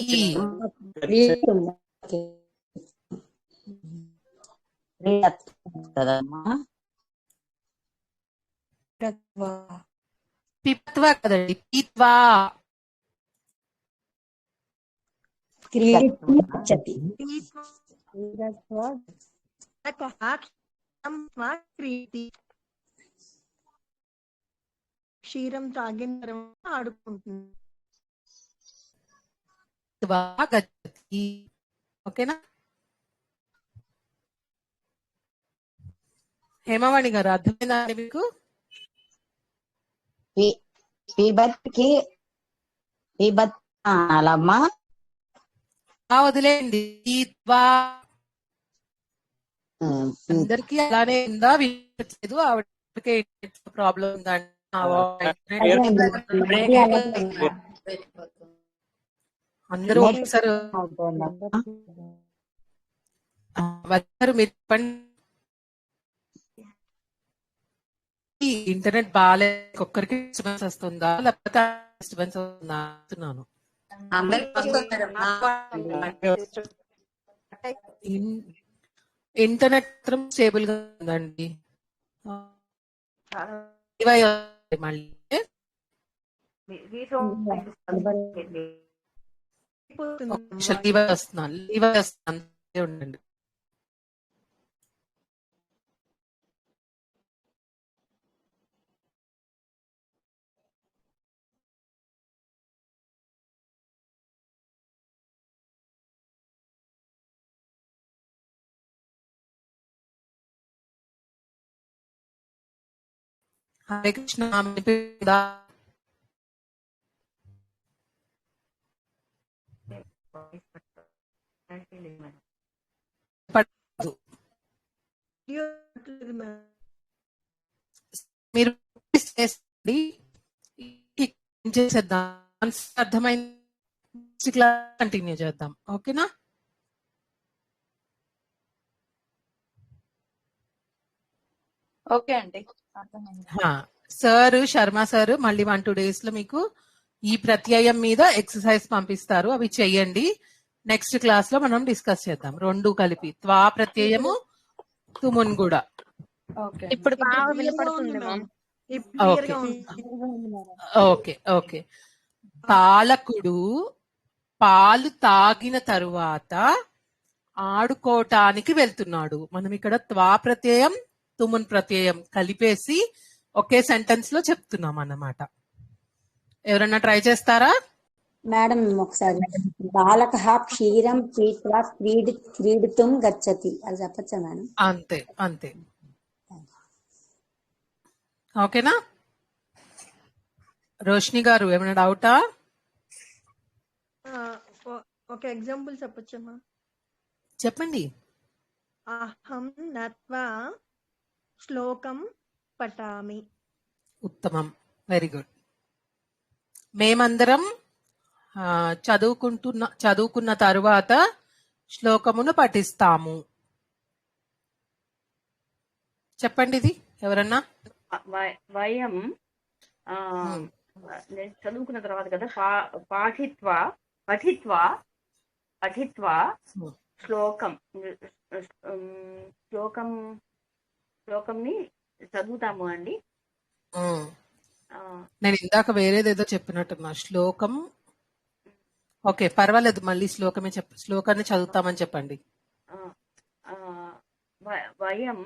పిత్వా కదండి, పీత్వా. క్రీడితుం గచ్చతి. క్షీరం తాగిన తర్వాత ఆడుకుంటుంది. ఓకేనా? హేమవాణి గారు అర్థమైందా మీకు? అలమ్మా వదిలేండి. అందరికి అలానే ఉందా? వినట్లేదు? ఆవిడకే ప్రాబ్లం ఉందండి. అందరూ ఒకసారి మీరు చెప్పండి. ఇంటర్నెట్ బాగాలేదు, ఒక్కరికి డిస్టర్బెన్స్ వస్తుందా లేకపోతే డిస్టర్బెన్స్ వస్తుందా అంటున్నాను. అందరికి వస్తుంది మేడం. ఇంటర్నెట్ మాత్రం స్టేబుల్ గా ఉందండి. మళ్ళీ వస్తున్నాను ఉండండి. హరే కృష్ణ వినిపిస్తుందా? పడదు. మీరు చేసేది చేసేద్దాం, అర్థమైంది. కంటిన్యూ చేద్దాం. ఓకేనా? ఓకే అండి. సార్ శర్మ సార్ మళ్ళీ 1-2 days లో మీకు ఈ ప్రత్యయం మీద ఎక్సర్సైజ్ పంపిస్తారు, అవి చెయ్యండి. నెక్స్ట్ క్లాస్ లో మనం డిస్కస్ చేద్దాం రెండు కలిపి, త్వా ప్రత్యయము తుమున్ కూడా. ఇప్పుడు బాగా వినపడుతుంది మ్యామ్. Okay okay. బాలకుడు పాలు తాగిన తరువాత ఆడుకోవటానికి వెళ్తున్నాడు. మనం ఇక్కడ త్వా ప్రత్యయం తుమున్ ప్రత్యయం కలిపేసి ఒకే సెంటెన్స్ లో చెప్తున్నాం అన్నమాట. ఎవరన్నా ట్రై చేస్తారా? మేడం ఒకసారి బాలక క్షీరం పీత్వా క్రీడితుం గచ్చతి అది చెప్పచ్చా మేడం? అంతే అంతే. ఓకేనా? రోషిని గారు ఏమైనా డౌటా? ఒక ఎగ్జాంపుల్ చెప్పొచ్చమ్మా? చెప్పండి. అహం నత్వా శ్లోకం పఠామి. ఉత్తమం, వెరీ గుడ్. మేమందరం చదువుకున్న తరువాత శ్లోకమును పఠిస్తాము. చెప్పండి ఇది ఎవరన్నా. వయం నేను చదువుకున్న తర్వాత కదా పఠిత్వా శ్లోకంని చదువుతాము అండి. నేను ఇందాక వేరేదేదో చెప్పినట్టున్నా. శ్లోకం ఓకే పర్వాలేదు, మళ్ళీ శ్లోకమే శ్లోకాన్ని చదువుతామని చెప్పండి. వయం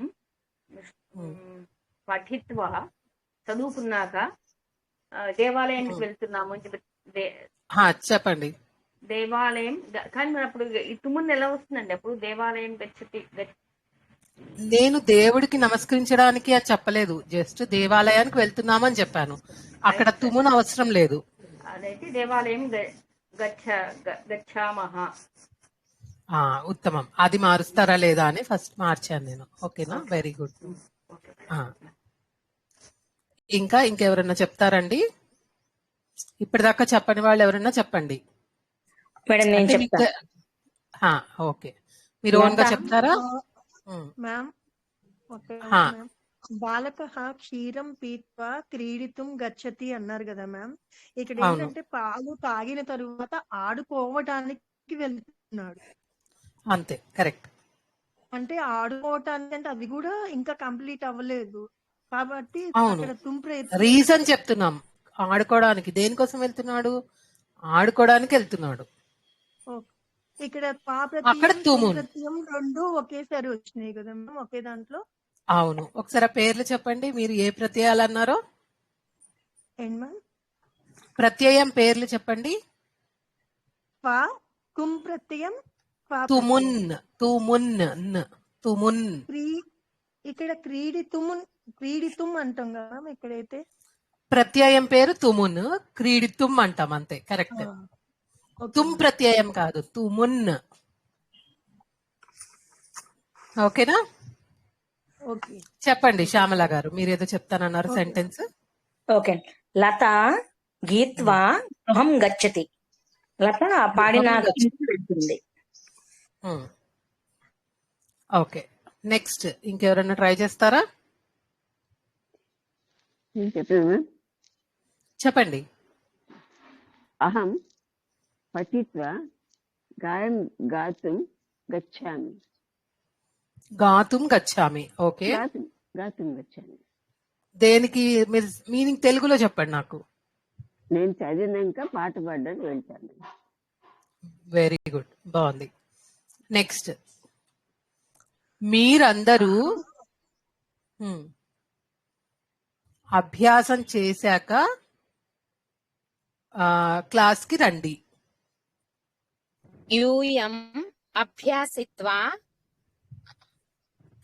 పఠిత్వా చదువుకున్నాక దేవాలయానికి వెళ్తున్నాము అని చెప్పండి. దేవాలయం కానీ మరి అప్పుడు ఇటు ముందు ఎలా వస్తుందండి? అప్పుడు దేవాలయం గచ్చతి. నేను దేవుడికి నమస్కరించడానికి అది చెప్పలేదు, జస్ట్ దేవాలయానికి వెళ్తున్నామని చెప్పాను. అక్కడ తుమును అవసరం లేదు. అదైతే దేవాలయం గచ్చామహ. ఉత్తమం. అది మారుస్తారా లేదా అని ఫస్ట్ మార్చాను నేను. ఓకేనా? Very good. ఇంకెవరన్నా చెప్తారండి? ఇప్పటిదాకా చెప్పని వాళ్ళు ఎవరన్నా చెప్పండి. ఓకే, మీరు ఓన్ గా చెప్తారా? మ్యామ్ బాలక క్షీరం పీత్వా క్రీడితుం గచ్చతి అన్నారు కదా మ్యామ్. ఇక్కడ ఏంటంటే పాలు తాగిన తరువాత ఆడుకోవటానికి వెళ్తున్నాడు. అంతే, కరెక్ట్. అంటే ఆడుకోవటానికి అంటే అది కూడా ఇంకా కంప్లీట్ అవ్వలేదు కాబట్టి అక్కడ రీజన్ చెప్తున్నాం. ఆడుకోవడానికి దేనికోసం వెళ్తున్నాడు? ఆడుకోవడానికి వెళ్తున్నాడు. ఇక్కడ అక్కడ ప్రత్యయం రెండు ఒకేసారి వచ్చినాయి కదా మ్యామ్ ఒకే దాంట్లో. అవును, ఒకసారి పేర్లు చెప్పండి. మీరు ఏ ప్రత్యయాలు అన్నారో ప్రత్యయం పేర్లు చెప్పండి. కుం ప్రత్యయం తుమున్ తుమున్. ఇక్కడ క్రీడితుం అంటాం కదా ఇక్కడైతే. ప్రత్యయం పేరు తుమున్, క్రీడితుం అంటాం అంతే. కరెక్ట్. తుమ్ ప్రత్యయం కాదు, తుమున్. ఓకేనా? చెప్పండి శ్యామల గారు, మీరేదో చెప్తానన్నారు సెంటెన్స్. ఓకే. లత గీత్వా గృహం గచ్చతి. లత పాడిన వెళ్తుంది. ఓకే, నెక్స్ట్ ఇంకెవరన్నా ట్రై చేస్తారా? చెప్పండి. అహం పఠిత్వా గాయం గాతుం గచ్చామి. గాతుం గచ్చామి. ఓకే, గాతుం గచ్చామి. దేనికి మీరు మీనింగ్ తెలుగులో చెప్పండి నాకు. నేను చదివినాక పాట పాడడానికి వెళ్తాను. వెరీ గుడ్, బాగుంది. నెక్స్ట్, మీరందరూ అభ్యాసం చేశాక క్లాస్కి రండి. యూయం అభ్యాసిత్వా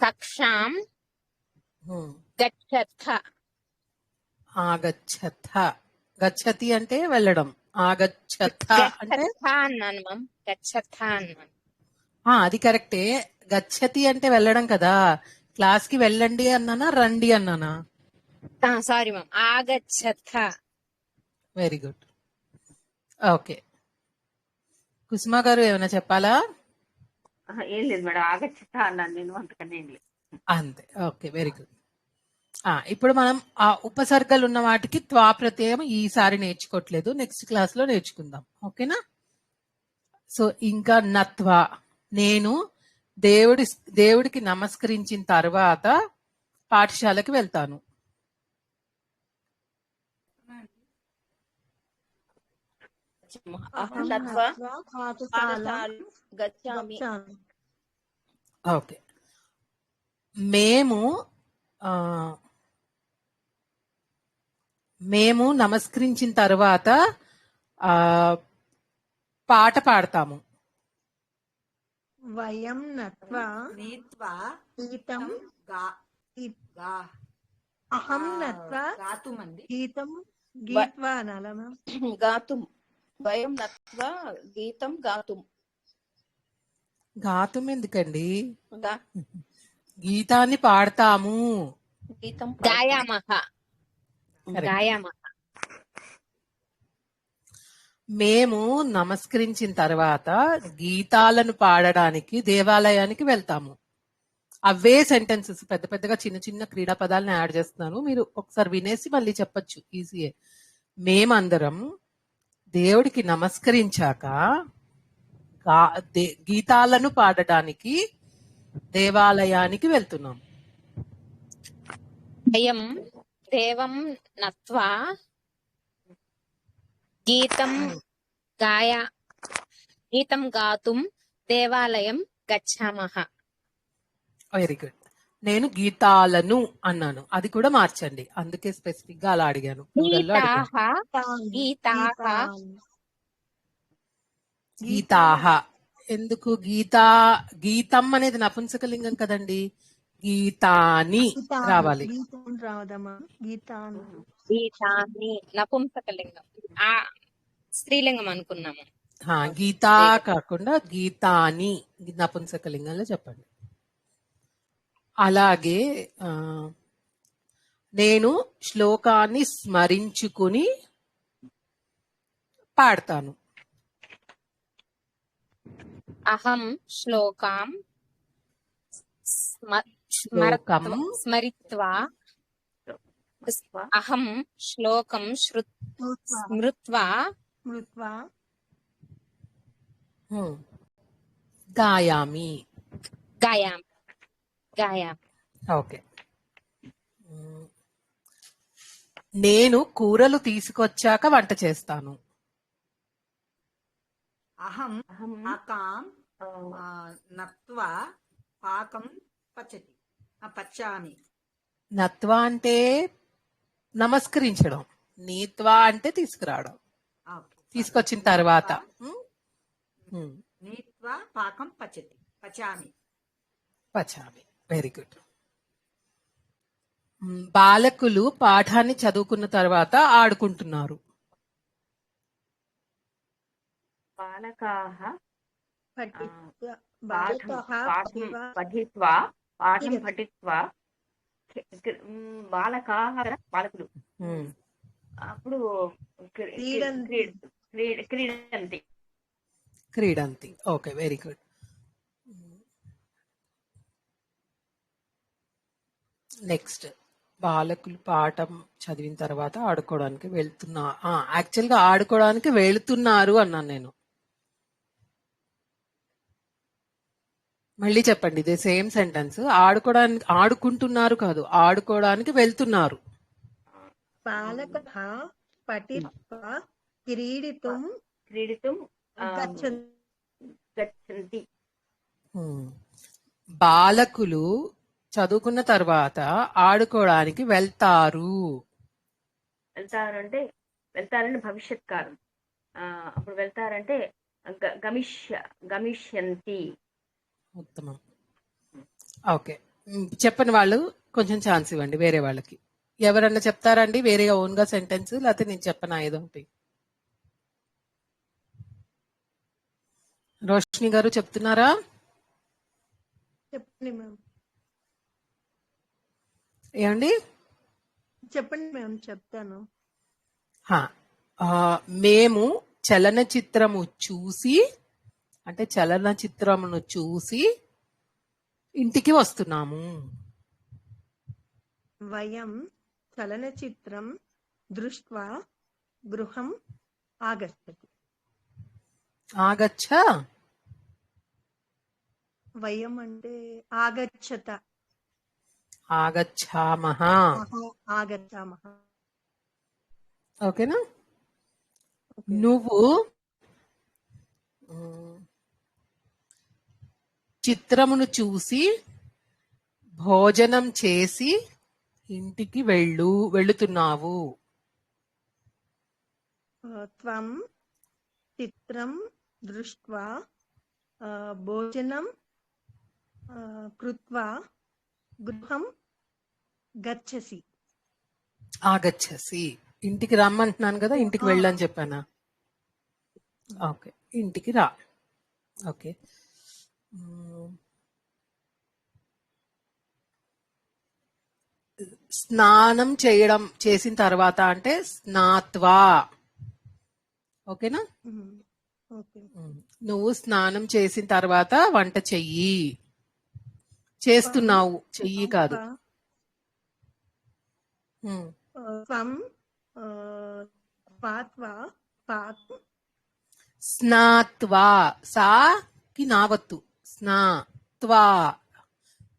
కక్షాం గచ్చథ. ఆగచ్చథ. గచ్చతి అంటే వెళ్ళడం. ఆగచ్చథ అంటే అన్నాను మ్యామ్, గచ్చథ అన్నాను. అది కరెక్టే. గచ్చతి అంటే వెళ్ళడం కదా. క్లాస్ కి వెళ్ళండి అన్నానా రండి అన్నానా? సారీ మ్యామ్, ఆగచ్చథ. Very good. ఓకే, కుసుమ గారు ఏమైనా చెప్పాలా? ఏం లేదు మేడం, ఆగచ్చత అన్నాను నేను, అంతకన్నా ఏం లేదు. అంతే. Okay, very good. ఇప్పుడు మనం ఆ ఉపసర్గలు ఉన్న వాటికి త్వా ప్రత్యయం ఈసారి నేర్చుకోవట్లేదు, నెక్స్ట్ క్లాస్ లో నేర్చుకుందాం. ఓకేనా? సో ఇంకా నత్వా, నేను దేవుడికి నమస్కరించిన తర్వాత పాఠశాలకి వెళ్తాను. ఓకే, మేము నమస్కరించిన తర్వాత పాట పాడతాము. వయం నత్వా నీత్వా గీతం అహం నత్వా గాతుం అండి. గీతం గీత్వా అనాలా మ్యామ్? గాతుం. వయం నత్వా గీతం గాతుం. గాతం ఎందుకండి? గీతాన్ని పాడతాము. గీతం గాయామహ. గాయామహ. మేము నమస్కరించిన తర్వాత గీతాలను పాడడానికి దేవాలయానికి వెళ్తాము. అవే సెంటెన్సెస్, పెద్ద పెద్దగా చిన్న చిన్న క్రీడా పదాలను యాడ్ చేస్తున్నాను, మీరు ఒకసారి వినేసి మళ్ళీ చెప్పచ్చు. ఈజీయే. మేమందరం దేవుడికి నమస్కరించాక గీతాలను పాడడానికి దేవాలయానికి వెళ్తున్నాం. వయం దేవం నత్వా గీతం గాతుం దేవాలయం గచ్చామహ. Very good. నేను గీతాలను అన్నాను, అది కూడా మార్చండి, అందుకే స్పెసిఫిక్ గా అలా అడిగాను. గీతాహ. ఎందుకు గీతం అనేది నపుంసకలింగం కదండి, గీతాని రావాలి. గీతాని నపుంసకలింగం, స్త్రీలింగం అనుకున్నాము. గీతా కాకుండా గీతాని నపుంసకలింగంలో చెప్పండి. అలాగే నేను శ్లోకాన్ని స్మరించుకుని పాడతాను. అహం శ్లోకం స్మరిత్వా అహం శ్లోకం స్మృత్వా గాయామి. ఓకే. నేను కూరలు తీసుకొచ్చాక వంట చేస్తాను. అహం పాకం నత్వా పాకం పచ్చామి. నత్వా అంటే నమస్కరించడం, నీత్వా అంటే తీసుకురావడం, తీసుకొచ్చిన తర్వాత. నీత్వా పాకం పచామి. Very good. బాలకులు పాఠాన్ని చదువుకున్న తర్వాత ఆడుకుంటున్నారు. బాలకాః బాలకులు అప్పుడు క్రీడంతి. Okay, very good. నెక్స్ట్, బాలకులు పాఠం చదివిన తర్వాత ఆడుకోవడానికి వెళ్తున్నా. యాక్చువల్ గా ఆడుకోవడానికి వెళ్తున్నారు అన్నాను నేను. మళ్ళీ చెప్పండి, ఇదే సేమ్ సెంటెన్స్. ఆడుకోవడానికి, ఆడుకుంటున్నారు కాదు, ఆడుకోవడానికి వెళ్తున్నారు. బాలకః పఠిత్వా క్రీడితుం క్రీడితుం గచ్చంతి. బాలకులు చదువుకున్న తర్వాత ఆడుకోవడానికి వెళ్తారు. వెళ్తారంటే భవిష్యత్ కాలం. అప్పుడు వెళ్తారంటే గమిష్యంతి. ఉత్తమం. ఓకే, చెప్పని వాళ్ళు కొంచెం ఛాన్స్ ఇవ్వండి వేరే వాళ్ళకి. ఎవరన్నా చెప్తారండి వేరేగా ఓన్ గా సెంటెన్స్, లేకపోతే నేను చెప్పనా ఏదో ఒకటి? రోషిని గారు చెప్తున్నారా? చెప్పండి మ్యామ్. ఏమండి? చెప్పండి మ్యామ్, చెప్తాను. మేము చలనచిత్రము చూసి, అంటే చలనచిత్రమును చూసి ఇంటికి వస్తున్నాము. వయం చలనచిత్రం దృష్ట్వా గృహం ఆగచ్చతి. ఆగచ్చ, వయం అంటే ఆగచ్చత. ఆగచ్చామః. ఆగచ్చామః. ఓకేనా? నువ్వు చిత్రమును చూసి భోజనం చేసి ఇంటికి వెళుతున్నావు. త్వం చిత్రం దృష్ట్వా భోజనం కృత్వా గృహం గచ్చసి. ఆగచ్చసి, ఇంటికి రమ్మంటున్నాను కదా, ఇంటికి వెళ్ళని చెప్పానా? ఓకే, ఇంటికి రా. ఓకే, స్నానం చేసిన తర్వాత అంటే స్నాత్వా. ఓకేనా? ఓకే. నువ్వు స్నానం చేసిన తర్వాత వంట చెయ్యి. చేస్తున్నావు, చెయ్యి కాదు. స్నాత్వా, సాకి నావత్తు, స్నాత్వా,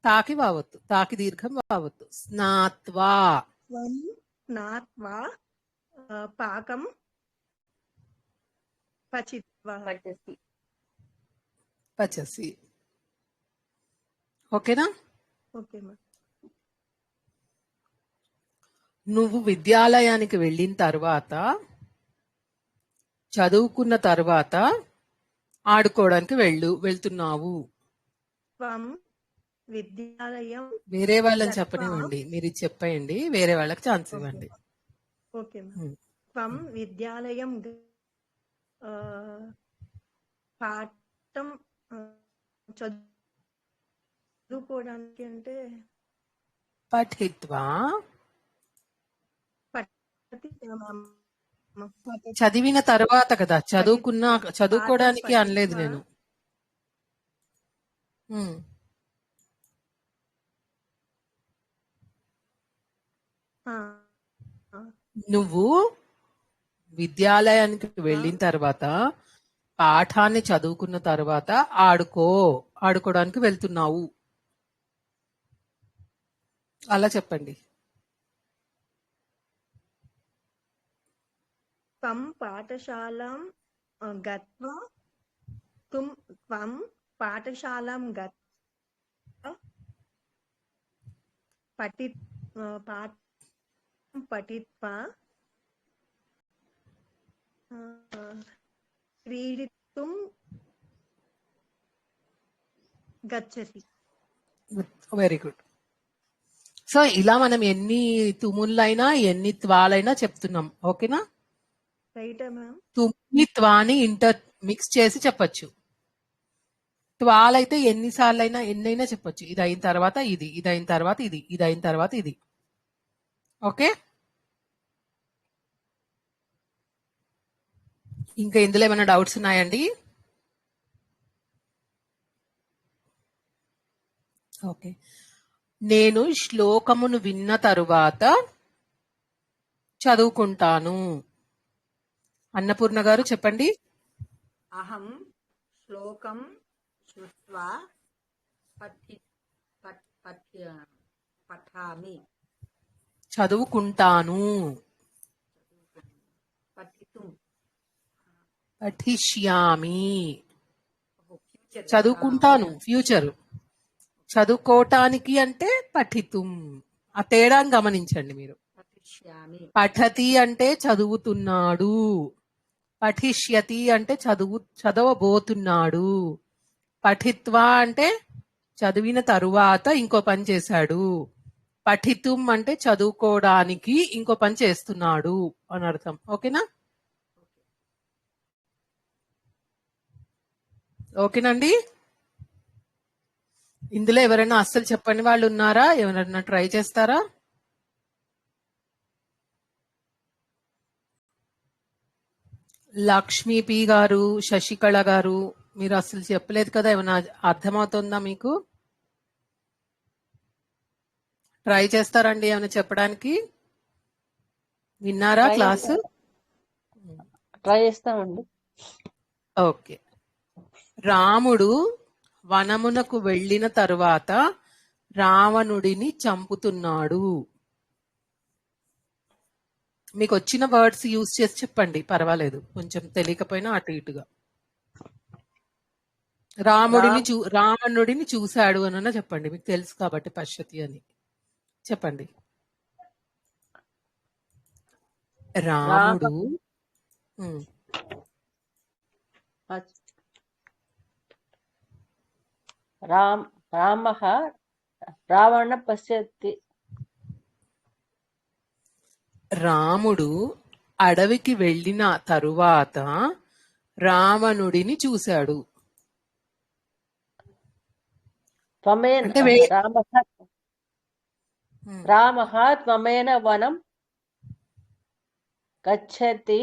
తాకి వావత్తు, తాకి దీర్ఘం వావత్తు. స్నాత్వా. స్నాత్వా పాకం పచిత్వా. పచసి. ఓకేనా? Okay ma'am. నువ్వు విద్యాలయానికి వెళ్ళిన తర్వాత, చదువుకున్న తర్వాత ఆడుకోవడానికి వెళ్తున్నావు. విద్యాలయం. వేరే వాళ్ళని చెప్పనివ్వండి, మీరు ఇది చెప్పేయండి, వేరే వాళ్ళకి ఛాన్స్ ఇవ్వండి. Okay ma'am. త్వం విద్యాలయం పాఠం చదువుకోవడానికి అంటే పఠిత్వా. చదివిన తర్వాత కదా, చదువుకోవడానికి అనలేదు నేను. నువ్వు విద్యాలయానికి వెళ్ళిన తర్వాత, పాఠాన్ని చదువుకున్న తర్వాత ఆడుకోవడానికి వెళ్తున్నావు. అలా చెప్పండి. త్వం పాఠశాలాం గత్వా త్వం పాఠశాలాం గత్వా పఠిత్వా క్రీడితుం గచ్చసి. Very good. సో ఇలా మనం ఎన్ని తుములైనా ఎన్ని త్వాలైనా చెప్తున్నాం. ఓకేనా? రైటా మ్యామ్? తుమ్మి త్వాని మిక్స్ చేసి చెప్పచ్చు. త్వాలైతే ఎన్నిసార్లు అయినా ఎన్నైనా చెప్పొచ్చు. ఇది అయిన తర్వాత ఇది, ఇది అయిన తర్వాత ఇది, ఇది అయిన తర్వాత ఇది. ఓకే, ఇంకా ఇందులో ఏమైనా డౌట్స్ ఉన్నాయండి? ఓకే, నేను శ్లోకమును విన్న తరువాత చదువుకుంటాను. అన్నపూర్ణ గారు చెప్పండి. అహం శ్లోకం శ్రుత్వా పఠి పఠామి చదువుకుంటాను. పఠితుం పఠిష్యామి ఫ్యూచర్ చదువుకుంటాను ఫ్యూచర్. చదువుకోవటానికి అంటే పఠితుం. ఆ తేడాను గమనించండి మీరు. పఠిష్యామి పఠతి అంటే చదువుతున్నాడు, పఠిష్యతి అంటే చదవబోతున్నాడు, పఠిత్వా అంటే చదివిన తరువాత ఇంకో పని చేశాడు, పఠితుం అంటే చదువుకోవడానికి ఇంకో పని చేస్తున్నాడు అని అర్థం. ఓకేనా? ఓకేనండి. ఇందులో ఎవరైనా అస్సలు చెప్పని వాళ్ళు ఉన్నారా? ఎవరైనా ట్రై చేస్తారా? లక్ష్మీ పి గారు, శశికళ గారు, మీరు అసలు చెప్పలేదు కదా, ఏమైనా అర్థమవుతుందా మీకు? ట్రై చేస్తారండి ఏమైనా చెప్పడానికి? విన్నారా క్లాసు? ట్రై చేస్తామండి. ఓకే. రాముడు వనమునకు వెళ్ళిన తరువాత రావణుడిని చంపుతున్నాడు. మీకు వచ్చిన వర్డ్స్ యూజ్ చేసి చెప్పండి, పర్వాలేదు, కొంచెం తెలియకపోయినా అటు ఇటుగా. రావణుడిని చూశాడు అని చెప్పండి, మీకు తెలుసు కాబట్టి పశ్యతి అని చెప్పండి. రాముడు రామః రావణ పశ్యతి. రాముడు అడవికి వెళ్ళిన తరువాత రావణుడిని చూశాడు. రామః త్వమేన వనం గచ్చతి.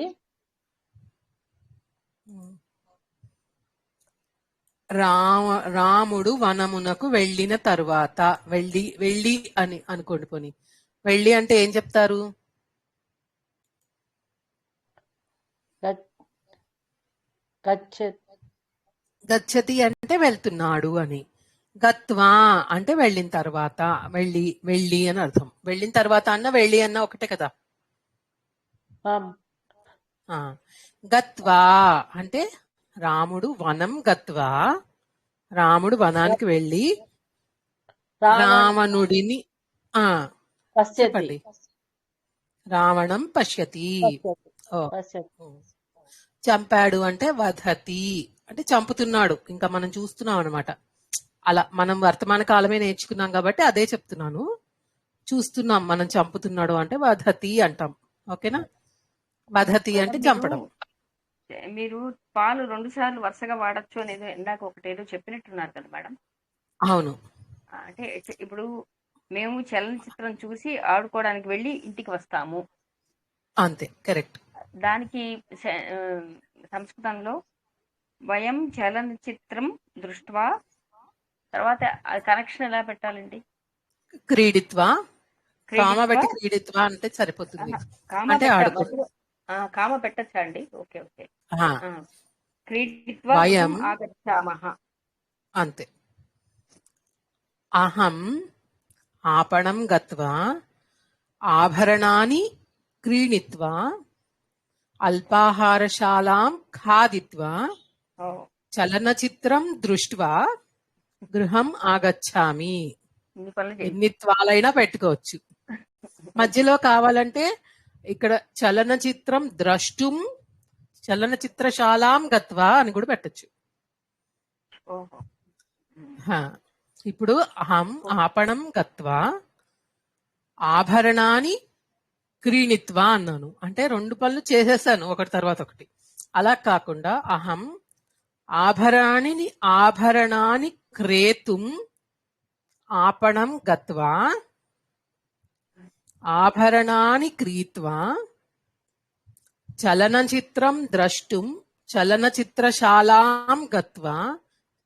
రాముడు వనమునకు వెళ్ళిన తరువాత, వెళ్ళి అని అనుకోండి. పోనీ వెళ్ళి అంటే ఏం చెప్తారు? గచ్చతి అంటే వెళ్తున్నాడు అని. గత్వా అంటే వెళ్ళిన తర్వాత, వెళ్ళి అని అర్థం. వెళ్ళిన తర్వాత అన్న వెళ్ళి అన్న ఒకటే కదా. గత్వా అంటే రాముడు వనం గత్వా, రాముడు వనానికి వెళ్ళి రావణుడిని చెప్పండి. రావణం పశ్యతి. చంపాడు అంటే వధతి అంటే చంపుతున్నాడు. ఇంకా మనం చూస్తున్నాం అనమాట. అలా మనం వర్తమాన కాలమే నేర్చుకున్నాం కాబట్టి అదే చెప్తున్నాను. చూస్తున్నాం మనం, చంపుతున్నాడు అంటే వధతి అంటాం. ఓకేనా? వధతి అంటే చంపడం. మీరు పాలు 2 సార్లు వరుసగా వాడచ్చు అనేది ఇందాక ఒకటేదో చెప్పినట్టున్నారు కదా మేడం. అవును. అంటే ఇప్పుడు మేము చలనచిత్రం చూసి ఆడుకోవడానికి వెళ్ళి ఇంటికి వస్తాము, అంతే, కరెక్ట్. దానికి సంస్కృతంలో వయం చలనచిత్రం దృష్ట్వా, తర్వాత కనెక్షన్ ఎలా పెట్టాలండి? క్రీడిత్వా, కామ పెట్టి క్రీడిత్వా అంటే సరిపోతుంది. అంటే ఆడుకో. కామ పెట్టచ్చా అండి? Okay okay. క్రీడిత్వా ఆగచ్చామః అంతే. అహం आपणं गत्वा आभरणानि क्रीणित्वा अल्पाहारशालां खादित्वा చలనచిత్రం దృష్ట్వా గృహం ఆగచ్చామి. ఎన్ని త్వాలైనా పెట్టుకోవచ్చు. మధ్యలో కావాలంటే ఇక్కడ చలనచిత్రం ద్రష్టుం చలనచిత్రశాలాం గత్వా అని కూడా పెట్టచ్చు. ఇప్పుడు అహం ఆపణం గత్వా ఆభరణాన్ని క్రీణిత్వా అన్నాను, అంటే 2 పనులు చేసేసాను ఒకటి తర్వాత ఒకటి. అలా కాకుండా అహం ఆభరణాన్ని క్రేతుం आपणं गत्वा आभरणानि क्रीत्वा चलनचित्रं द्रष्टुं चलनचित्रशालां गत्वा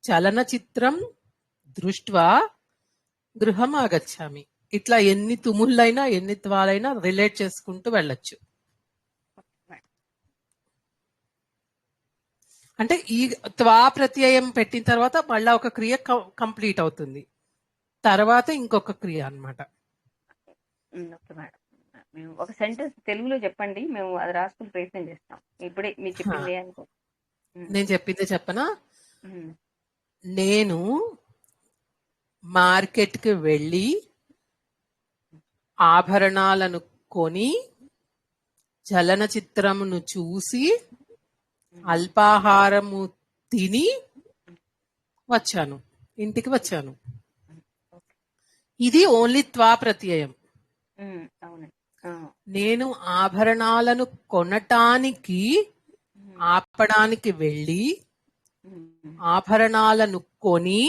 चलनचित्रं दृष्ट्वा గృహం ఆగచ్చామి. ఇట్లా ఎన్ని తుముళ్ళైనా ఎన్ని త్వాలైనా రిలేట్ చేసుకుంటూ వెళ్ళొచ్చు. అంటే ఈ త్వా ప్రత్యయం పెట్టిన తర్వాత మళ్ళా ఒక క్రియ కంప్లీట్ అవుతుంది, తర్వాత ఇంకొక క్రియ అన్నమాట. ఓకే మేడం, మేము ఒక సెంటెన్స్ తెలుగులో చెప్పండి, మేము అది రాసుకుని ప్రయత్నం చేస్తాం. ఇప్పుడే మీరు చెప్పింది అనుకో. నేను చెప్పింది చెప్పనా? నేను మార్కెట్కి వెళ్ళి ఆభరణాలను కొని చలనచిత్రమును చూసి అల్పాహారము తిని వచ్చాను, ఇంటికి వచ్చాను. ఇది ఓన్లీ త్వా ప్రత్యయం. నేను ఆభరణాలను కొనటానికి ఆపడానికి వెళ్ళి ఆభరణాలను కొని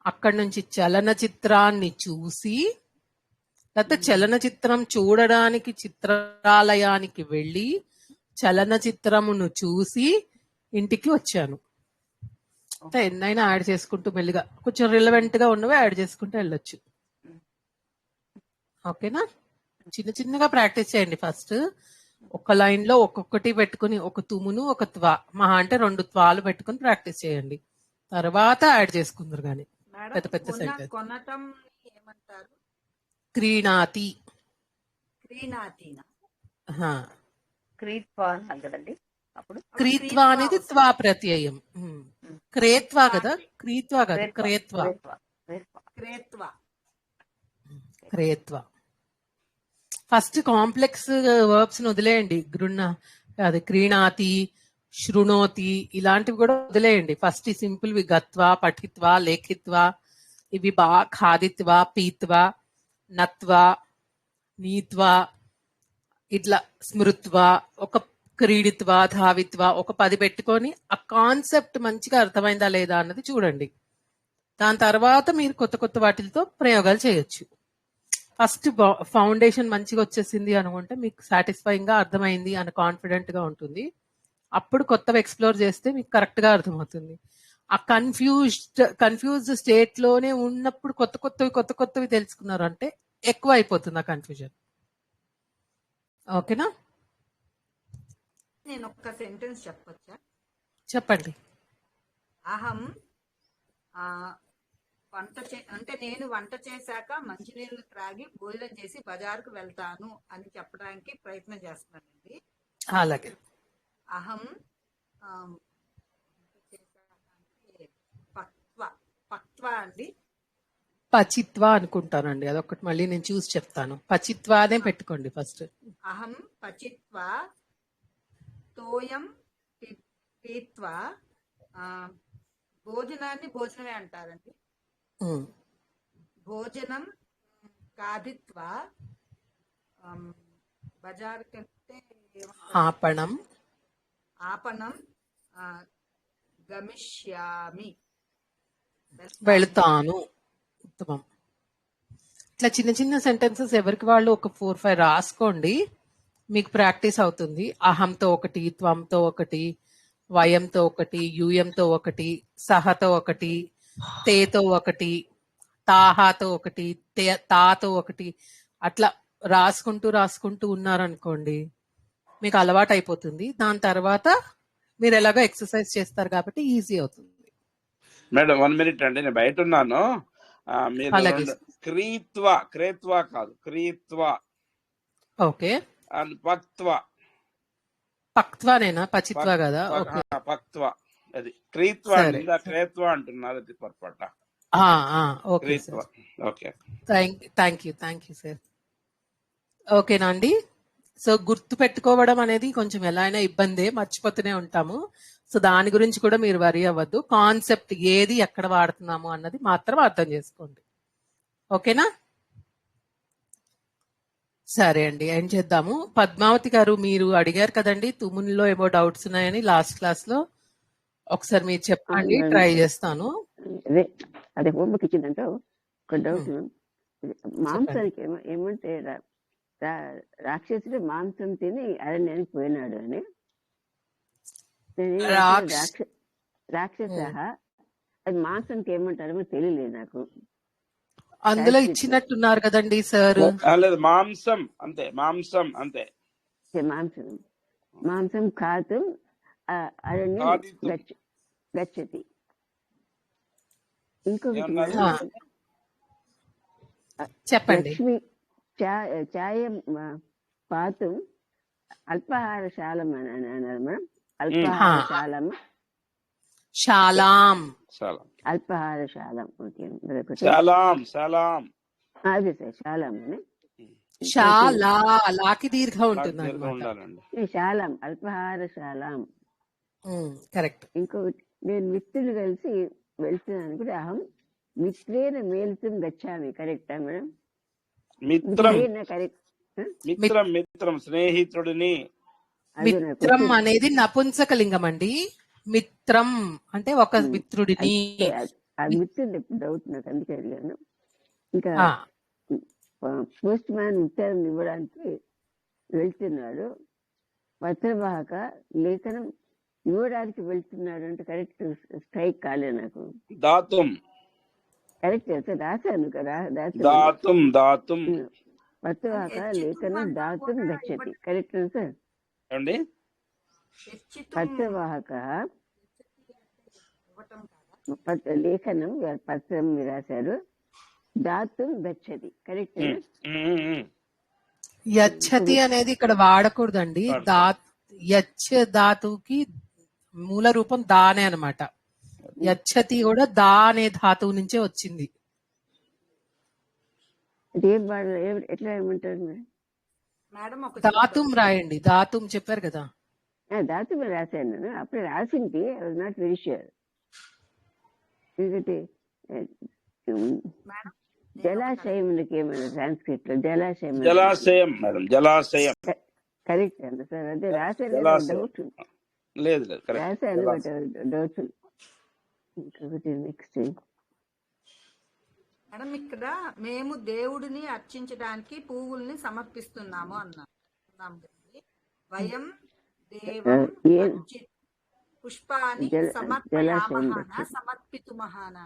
అక్కడి నుంచి చలనచిత్రాన్ని చూసి, లేకపోతే చలనచిత్రం చూడడానికి చిత్రాలయానికి వెళ్ళి చలనచిత్రమును చూసి ఇంటికి వచ్చాను. ఎన్నైనా యాడ్ చేసుకుంటూ మెల్లిగా కొంచెం రిలవెంట్ గా ఉన్నవి యాడ్ చేసుకుంటూ వెళ్ళొచ్చు. ఓకేనా? చిన్న చిన్నగా ప్రాక్టీస్ చేయండి. ఫస్ట్ ఒక లైన్ లో ఒక్కొక్కటి పెట్టుకుని, ఒక తుమును ఒక త్వా, మహా అంటే 2 త్వాలు పెట్టుకుని ప్రాక్టీస్ చేయండి. తర్వాత యాడ్ చేసుకుందరు గాని పెద్ద పెద్ద సెంటెన్స్. కొనటం ఏమంటారు? క్రీణాతి. క్రీణాతినా? క్రీత్వా అన్నాం కదండి. అప్పుడు క్రీత్వా అనేది త్వా ప్రత్యయం. క్రేత్వా కదా, క్రీత్వా కదా, క్రేత్వా. క్రేత్వా. క్రేత్వా. ఫస్ట్ కాంప్లెక్స్ వర్బ్స్ ని వదిలేయండి. అది క్రీణాతి, శృణోతి ఇలాంటివి కూడా వదిలేయండి. ఫస్ట్ ఈ సింపుల్ వి గత్వా, పఠిత్వా, లేఖిత్వా, ఇవి బాగా ఖాదిత్వా, పీత్వా, నత్వా, నీత్వా, ఇట్లా స్మృత్వా, ఒక క్రీడిత్వా, ధావిత్వా, ఒక 10 పెట్టుకొని ఆ కాన్సెప్ట్ మంచిగా అర్థమైందా లేదా అన్నది చూడండి. దాని తర్వాత మీరు కొత్త కొత్త వాటితో ప్రయోగాలు చేయొచ్చు. ఫస్ట్ ఫౌండేషన్ మంచిగా వచ్చేసింది అనుకుంటే మీకు సాటిస్ఫైయింగ్ గా అర్థమైంది అని కాన్ఫిడెంట్ గా ఉంటుంది. అప్పుడు కొత్తవి ఎక్స్ప్లోర్ చేస్తే మీకు కరెక్ట్ గా అర్థమవుతుంది. ఆ కన్ఫ్యూజ్డ్ స్టేట్ లోనే ఉన్నప్పుడు కొత్త కొత్తవి తెలుసుకున్నారు అంటే ఎక్కువ అయిపోతుంది ఆ కన్ఫ్యూజన్. ఓకేనా? నేను ఒక్క సెంటెన్స్ చెప్పొచ్చా? చెప్పండి. అహం అంటే నేను వంట చేశాక మంచినీళ్ళు త్రాగి భోజనం చేసి బజారుకు వెళ్తాను అని చెప్పడానికి ప్రయత్నం చేస్తున్నానండి. అలాగే. అహం పక్వా అండి. పచిత్వా అనుకుంటానండి, అదొకటి మళ్ళీ నేను చూసి చెప్తాను. పచిత్వానే పెట్టుకోండి ఫస్ట్. అహం పచిత్వా తోయం పీత్వా. భోజనాన్ని భోజనమే అంటారండి. భోజనం కాదిత్వా బజారుకి వెళ్తే ఆపణం గమిష్యామి వెళతాను. ఉత్తమం. ఇట్లా చిన్న చిన్న సెంటెన్సెస్ ఎవరికి వాళ్ళు ఒక 4-5 రాసుకోండి, మీకు ప్రాక్టీస్ అవుతుంది. అహంతో ఒకటి, త్వంతో ఒకటి, వయంతో ఒకటి, యూయంతో ఒకటి, సహతో ఒకటి, తేతో ఒకటి, తాహాతో ఒకటి, తాతో ఒకటి, అట్లా రాసుకుంటూ ఉన్నారనుకోండి మీకు అలవాటు అయిపోతుంది. దాని తర్వాత మీరు ఎలాగో ఎక్సర్సైజ్ చేస్తారు కాబట్టి ఈజీ అవుతుంది. మేడం 1 మినిట్ అండి, నేను బయట ఉన్నాను. క్రేత్వా కాదు, క్రీత్వా. ఓకే. అండ్ పక్త్వా. పక్త్వానేనా, పచిత్వా కదా? పక్త్వా. అది క్రీత్వా, క్రేత్వా అంటున్నారు, అది పొరపాట. Okay thank you sir. ఓకేనా అండి? సో గుర్తు పెట్టుకోవడం అనేది కొంచెం ఎలా అయినా ఇబ్బందే, మర్చిపోతూనే ఉంటాము. సో దాని గురించి కూడా మీరు వరి అవ్వద్దు. కాన్సెప్ట్ ఏది ఎక్కడ వాడుతున్నాము అన్నది మాత్రం అర్థం చేసుకోండి. ఓకేనా? సరే అండి, ఏం చేద్దాము. పద్మావతి గారు మీరు అడిగారు కదండి తుమునిలో ఏమో డౌట్స్ ఉన్నాయని లాస్ట్ క్లాస్ లో. ఒకసారి మీరు చెప్పండి, ట్రై చేస్తాను. అదే హోంవర్క్ ఇచ్చిందంటే ఒక డౌట్. మాంసానికి ఏమంటే రాక్షసుడు మాంసం తిని అరణ్యానికి పోయినాడు అని. రాక్షస అది మాంసానికి ఏమంటారో తెలియలేదు నాకు. అందులో ఇచ్చినట్టున్నారు కదండి సార్. మాంసం అంతే, మాంసం అంతే. మాంసం కాదు అరణ్యం ఖాదితుం గచ్చతి. ఇంకొకటి ఏమన్నారు? మేడం, చెప్పండి. లక్ష్మి చాయం పాతం అల్పాహారశాలం అని అన్నారు మేడం. అల్పాహారశాలం శాలాం అల్పాహారశాలం. ఓకే, సలాం సలాం అదే సార్ శాలం అని. శాలా లాకి దీర్ఘ ఉంటుంది ఉండాలండి. శాలం అల్పాహారశాలం కరెక్ట్. ఇంకొకటి, నేను మిత్రులు కలిసి వెళ్తున్నాను కూడా. అహం మిత్రేన మేలుతం గచ్చామి. కరెక్టా మేడం? మిత్రం కరెక్ట్. మిత్రం మిత్రం స్నేహితుడిని. మిత్రం అనేది నపుంసకలింగం అండి. మిత్రం అంటే ఒక మిత్రుడిని. అది మిత్రుడు ఎప్పుడు డౌట్ నాకు, అందుకే అడిగాను. ఇంకా పోస్ట్ మ్యాన్ ఉత్తరం ఇవ్వడానికి వెళ్తున్నాడు. పత్రవాహక లేఖనం ఇవ్వడానికి వెళ్తున్నాడు అంటే కరెక్ట్ స్ట్రైక్ కాలే నాకు. దాతుం కరెక్ట్ రాశాను కదా. దాతుం దాతుం పత్రవాహక లేఖనం దాతుం గచ్చతి. Correct sir? ఏమండి? పత్రవాహక లేఖనం పత్రం రాశారు. దాతుం గచ్చతి. కరెక్ట్. యచ్చతి అనేది ఇక్కడ వాడకూడదండి. యచ్చ ధాతువుకి మూల రూపం దానే అన్నమాట. యచ్చతి కూడా దా అనే ధాతువు నుంచే వచ్చింది. ఎట్లా ఏమంటారు మేడం? ధాతుం రాయండి. ధాతుం చెప్పారు కదా. ధాతుం రాశాను నేను. అప్పుడు రాసింది. I was not very sure. ఎందుకంటే జలాశయంకి ఏమైనా సాంస్క్రిట్ లో జలాశయం జలాశయం మేడం. జలాశయం కరెక్ట్ అండి సార్. అదే రాశాను, డౌట్ లేదు లేదు రాశాను, బట్ డౌట్. ఇంకొకటి నెక్స్ట్ మేడం, ఇక్కడ మేము దేవుడిని అర్చించడానికి పువ్వుల్ని సమర్పిస్తున్నాము అన్నాం. వయం దేవం పుష్పాన్ని సమర్పయామహాన సమర్పితుమహాన.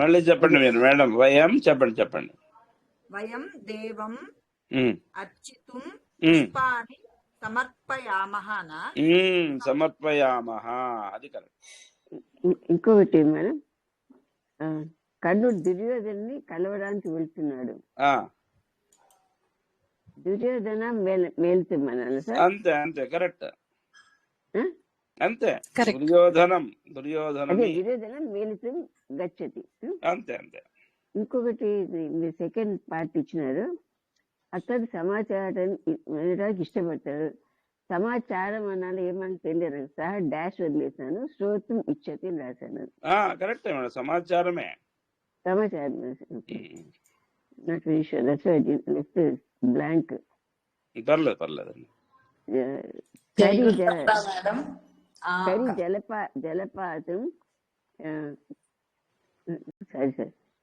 మళ్ళీ చెప్పండి మీరు మేడం. వయం చెప్పండి. వయం దేవం అర్చితుం పుష్పాన్ని సమర్పయామహాన సమర్పయామహ. అది కరెక్ట్. ఇంకొకటి మేడం, కర్ణుడు దుర్యోధన్ని కలవడానికి వెళ్తున్నాడు. దుర్యోధన మేలుతుమ్మన్నాను సార్. అంతే కరెక్ట్. అంతే దుర్యోధనం మేలుతుం గచ్చతి. అంతే. ఇంకొకటి మీరు సెకండ్ పార్ట్ ఇచ్చినారు. అతడు సమాచారం వినడానికి ఇష్టపడతాడు. సమాచారం అన్నాను ఏమని తెలియదు. సహా డాష్ వదిలేసాను. శ్రోతం ఇచ్చతి అని రాశాను. Correct madam. సమాచారమే. Not very sure. That's why I left blank. పర్లేదు. జలపాతం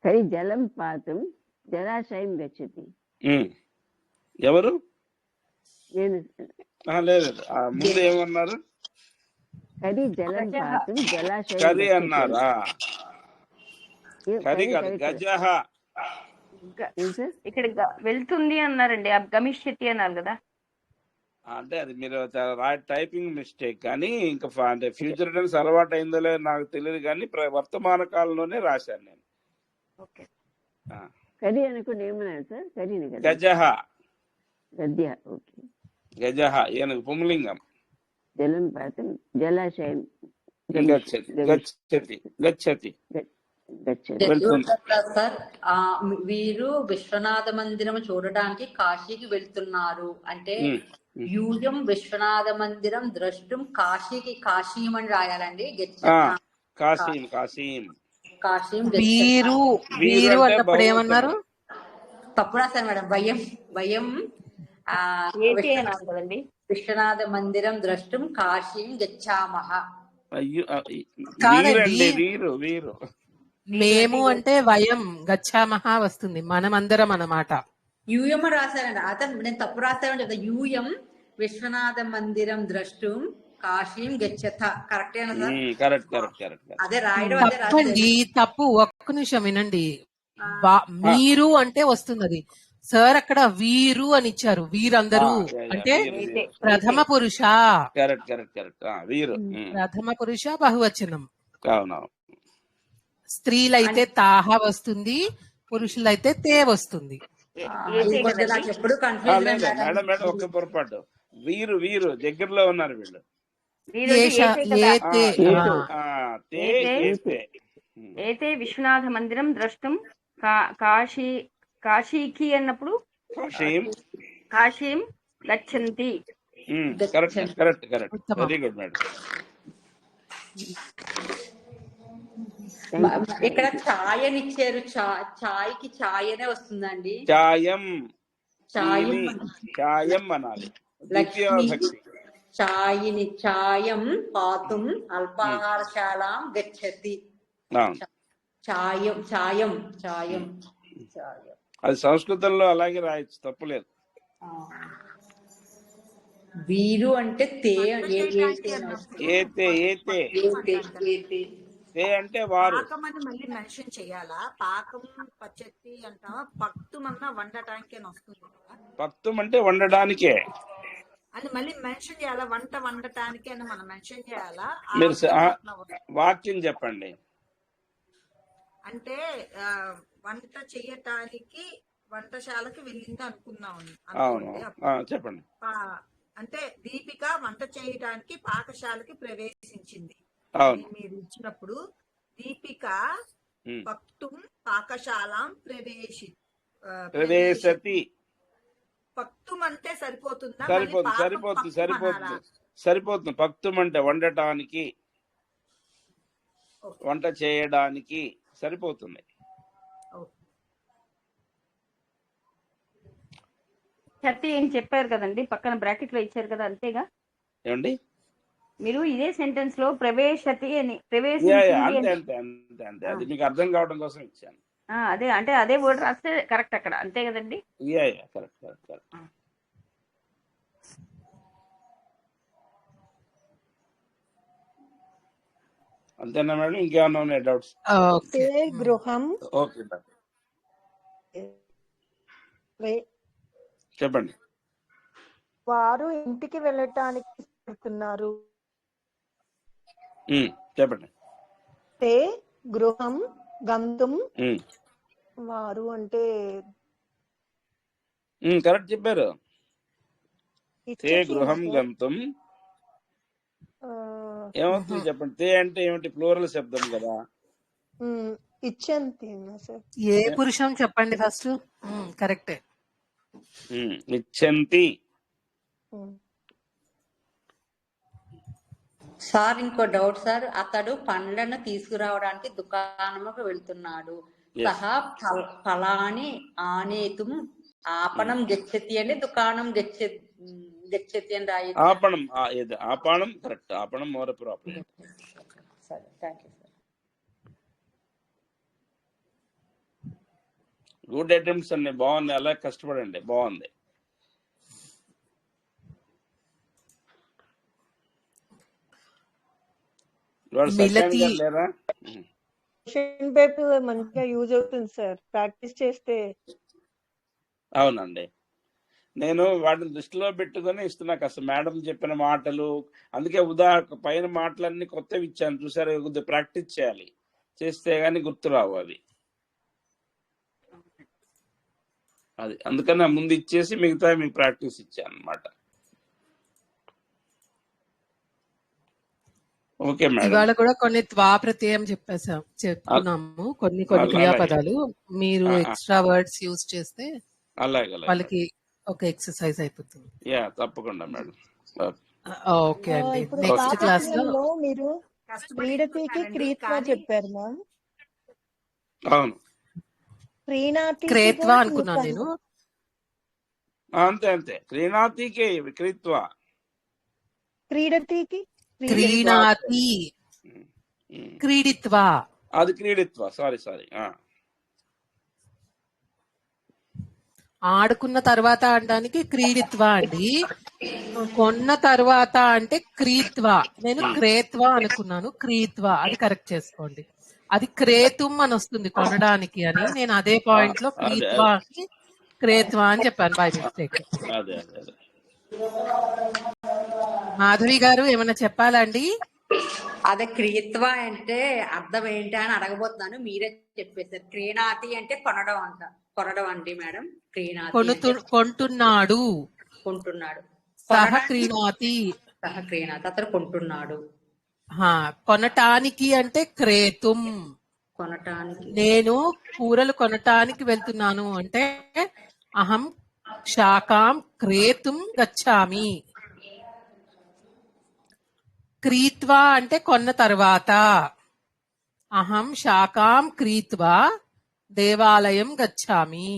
కరి జలం పాతం జలాశయం గచ్చతి. ఎవరు? నేను లేదు. ముందు ఏమన్నారు? కరి జలం పాతం జలాశయం. కరి అన్నారా? కరి కాదు, గజహ. ఇక్కడ వెళ్తుంది అన్నారండి. గమిష్యతి అన్నారు కదా. అంటే అది మీరు టైపింగ్ మిస్టేక్. కానీ ఇంకా అంటే ఫ్యూచర్ టెన్స్ అలవాటు అయిందో లేదో నాకు తెలియదు, కానీ వర్తమాన కాలంలోనే రాశాను నేను. కరి అనుకుని ఏమన్నారు సార్? కరిని కదా. గజహ. ఓకే. గజహ ఏనుగు పుంలింగం. జలం పాతం జలాశయం గచ్చతి. సార్, వీరు విశ్వనాథ మందిరం చూడడానికి కాశీకి వెళ్తున్నారు అంటే యూయం విశ్వనాథ మందిరం ద్రష్టం కాశీం అని రాయాలండి. కాశీం వీరు అన్నప్పుడు ఏమన్నారు? తప్పు రాశాను మేడం. వయం విశ్వనాథ మందిరం ద్రష్టం కాశీం గచ్చామహ. వీరు మేము అంటే వయం గచ్చామహ వస్తుంది. మనమందరం అన్నమాట. యూఎం రాశానండి. అతను నేను తప్పు రాశానని చెప్తా. యూఎం విశ్వనాథ మందిరం ద్రష్టం కాశీం గచ్చత. కరెక్టేనా సార్? కరెక్ట్. అదే రాయడం తప్పండి. తప్పు. ఒక్క నిమిషం వినండి. మీరు అంటే వస్తుంది అది. సార్ అక్కడ వీరు అని ఇచ్చారు, వీరందరూ అంటే వీరు ప్రథమ పురుష, కరెక్ట్ కరెక్ట్ కరెక్ట్ వీరు ప్రథమ పురుష బహువచనం. అవునవును. స్త్రీలైతే తాహ వస్తుంది, పురుషులైతే తే వస్తుంది. నాకు ఎప్పుడు లేదు కన్ఫ్యూజన్ మేడం మేడం ఒక్క పొరపాటు. వీరు వీరు దగ్గరలో ఉన్నారు వీళ్ళు. ఏతే విశ్వనాథ మందిరం ద్రష్టం కాశీకి అన్నప్పుడు కాశీం గచ్చంతి. Correct correct correct very good madam. ఇక్కడ ఛాయ్ అని ఇచ్చారు, ఛాయ్కి ఛాయ్ అనే వస్తుందండి. ఛాయం ఛాయం ఛాయం అనాలి. ఛాయిని ఛాయం పాతుం అల్పాహారశాలాం గచ్చతి. ఛాయం ఛాయం ఛాయం ఛాయం అది సంస్కృతంలో అలాగే రాయొచ్చు, తప్పులేదు. వీరు అంటే తే ఏతే ఏతే తే అంటే వారు. పాకం అని మళ్ళీ మెన్షన్ చేయాలా? పాకం పచ్చతి అంటావా? పక్తుం అన్న వండటానికి అని వస్తుంది కదా. పక్తం అంటే వండడానికే అని మళ్ళీ మెన్షన్ చేయాలా? వంట వండటానికి అని మనం మెన్షన్ చేయాలా? మీరు వాక్యం చెప్పండి. అంటే వంట చెయ్యటానికి వంటశాలకి వెళ్ళింది అనుకున్నాం అవును చెప్పండి. అంటే దీపిక వంట చేయడానికి పాకశాలకి ప్రవేశించింది. మీరు ఇచ్చినప్పుడు దీపిక పక్తుం పాకశాలం ప్రవేశతి. పక్తుం అంటే సరిపోతుందా? సరిపోతుంది. పక్తుం అంటే వండటానికి, వంట చేయడానికి సరిపోతుంది. చర్తి ఏం చెప్పారు కదండి, పక్కన బ్రాకెట్ లో ఇచ్చారు కదా, అంతేగా ఏమండి? మీరు ఇదే సెంటెన్స్ లో ప్రవేశతి అని అంతే అది మీకు అర్థం కావడం కోసం ఇచ్చాను. అదే అంటే అదే వర్డ్ రాస్తే కరెక్ట్ అక్కడ, అంతే కదండి? Correct correct correct. అంతేనా మేడం? ఇంకేమన్నా ఉన్నాయి డౌట్స్? గృహం ఓకే చెప్పండి. వారు ఇంటికి వెళ్ళటానికి ఇష్టపడుతున్నారు. చెప్పండి. తే గృహం గంతుం, వారు అంటే కరెక్ట్ చెప్పారు. తే గృహం గంతుం ఏమవుతుంది చెప్పండి. తే అంటే ఏమిటి? ప్లూరల్ శబ్దం కదా. ఇచ్చంతి ఏ పురుషం చెప్పండి ఫస్ట్. కరెక్టే. ఇచ్చంతి. సార్ ఇంకో డౌట్ సార్. అతడు పండ్లను తీసుకురావడానికి దుకాణముకు వెళ్తున్నాడు. సహా ఫలాని ఆనేతుం ఆపణం గచ్చతి అంటే దుకాణం గచ్చతి అని రాయి. ఆపణం ఆపణం కరెక్ట్. ఆపణం మోర్ ప్రాపర్. సరే thank you sir. Good attempts అండి, బాగుంది. అలా కష్టపడండి, బాగుంది. క్వశ్చన్ పేపర్ మంచిగా యూజ్ అవుతుంది సార్, ప్రాక్టీస్ చేస్తే. అవునండి, నేను వాటిని దృష్టిలో పెట్టుకుని ఇస్తున్నా. కాస్త మేడం చెప్పిన మాటలు, అందుకే పైన మాటలన్నీ కొత్తవి ఇచ్చాను చూసారు. కొద్దిగా ప్రాక్టీస్ చేయాలి, చేస్తే గానీ గుర్తురావు అవి. అది అందుకని ముందు ఇచ్చేసి మిగతా మీకు ప్రాక్టీస్ ఇచ్చాను అనమాట. Okay madam. ఇవాళ కూడా కొన్ని త్వా ప్రత్యయం చెప్పుకున్నాము, కొన్ని క్రియాపదాలు. మీరు ఎక్స్ట్రా వర్డ్స్ యూజ్ చేస్తే వాళ్ళకి ఒక ఎక్సర్సైజ్ అయిపోతుంది. తప్పకుండా మేడం. ఓకే అండి, నెక్స్ట్ క్లాస్ లో మీరు క్రీడతికి క్రీత్వా చెప్పారు మ్యామ్. అవును, క్రేత్వా అనుకున్నాను నేను. అంతే అంతే, క్రీణాతికి క్రీత్వా. క్రీడతికి క్రీణాతి క్రీడిత్వా, అది క్రీడిత్వా. సారీ ఆడుకున్న తర్వాత అనడానికి క్రీడిత్వా అండి. కొన్న తర్వాత అంటే క్రీత్వా. నేను క్రేత్వా అనుకున్నాను, క్రీత్వా. అది కరెక్ట్ చేసుకోండి. అది క్రేతుం అని వస్తుంది కొనడానికి అని. నేను అదే పాయింట్ లో క్రీత్వా క్రేత్వా అని చెప్పాను బై మిస్టేక్. అదే అదే అదే. మాధవి గారు ఏమైనా చెప్పాలండి? అదే క్రీత్వ అంటే అర్థం ఏంటి అని అడగబోతున్నాను, మీరే చెప్పేశారు. క్రీణాతి అంటే కొనడం అంట, కొనడం అండి మేడం. క్రీణాతి అంటే కొంటున్నాడు. కొంటున్నాడు. సహ క్రీణాతి. సహ క్రీణాతి అతను కొంటున్నాడు. కొనటానికి అంటే క్రేతుం. కొనటానికి నేను కూరలు కొనటానికి వెళ్తున్నాను అంటే అహం శాకాం క్రేతుం గచ్చామి. క్రీత్వా అంటే కొన్న తర్వాత. అహం శాకాం క్రీత్వా దేవాలయం గచ్చామి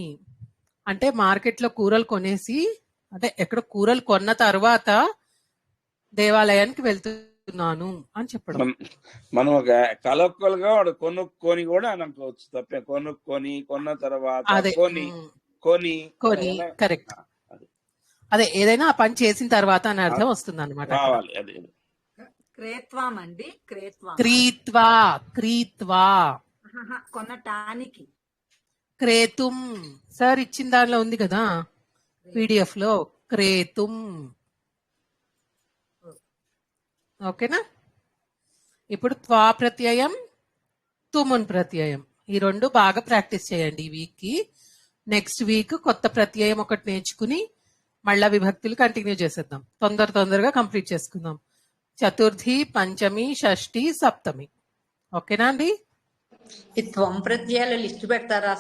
అంటే మార్కెట్లో కూరలు కొనేసి, అంటే ఎక్కడ కూరలు కొన్న తర్వాత దేవాలయానికి వెళ్తున్నాను అని చెప్పడం. మనం ఒక కలొక్కలు గా వాడు కొనుక్కొని కూడా అనుకోవచ్చు, తప్పే. కొనుక్కొని, కొన్న తర్వాత, కొని కొని కొని కరెక్ట్. అదే ఏదైనా ఆ పని చేసిన తర్వాత అని అర్థం వస్తుంది అనమాట. క్రేత్వాం అండి. క్రీత్వా. క్రీత్వా కొనటానికి. క్రేతుం సార్ ఇచ్చిన దానిలో ఉంది కదా పీడిఎఫ్ లో, క్రేతుం. ఓకేనా? ఇప్పుడు త్వా ప్రత్యయం, తుమున్ ప్రత్యయం, ఈ రెండు బాగా ప్రాక్టీస్ చేయండి ఈ వీక్ కి. నెక్స్ట్ వీక్ కొత్త ప్రత్యయం ఒకటి నేర్చుకుని మళ్ళా విభక్తులు కంటిన్యూ చేసేద్దాం. తొందరగా కంప్లీట్ చేసుకుందాం. చతుర్థి, పంచమి, షష్ఠి, సప్తమి. ఓకేనా అండి? ఈ త్వం ప్రత్యయాలు లిస్ట్ పెడతారా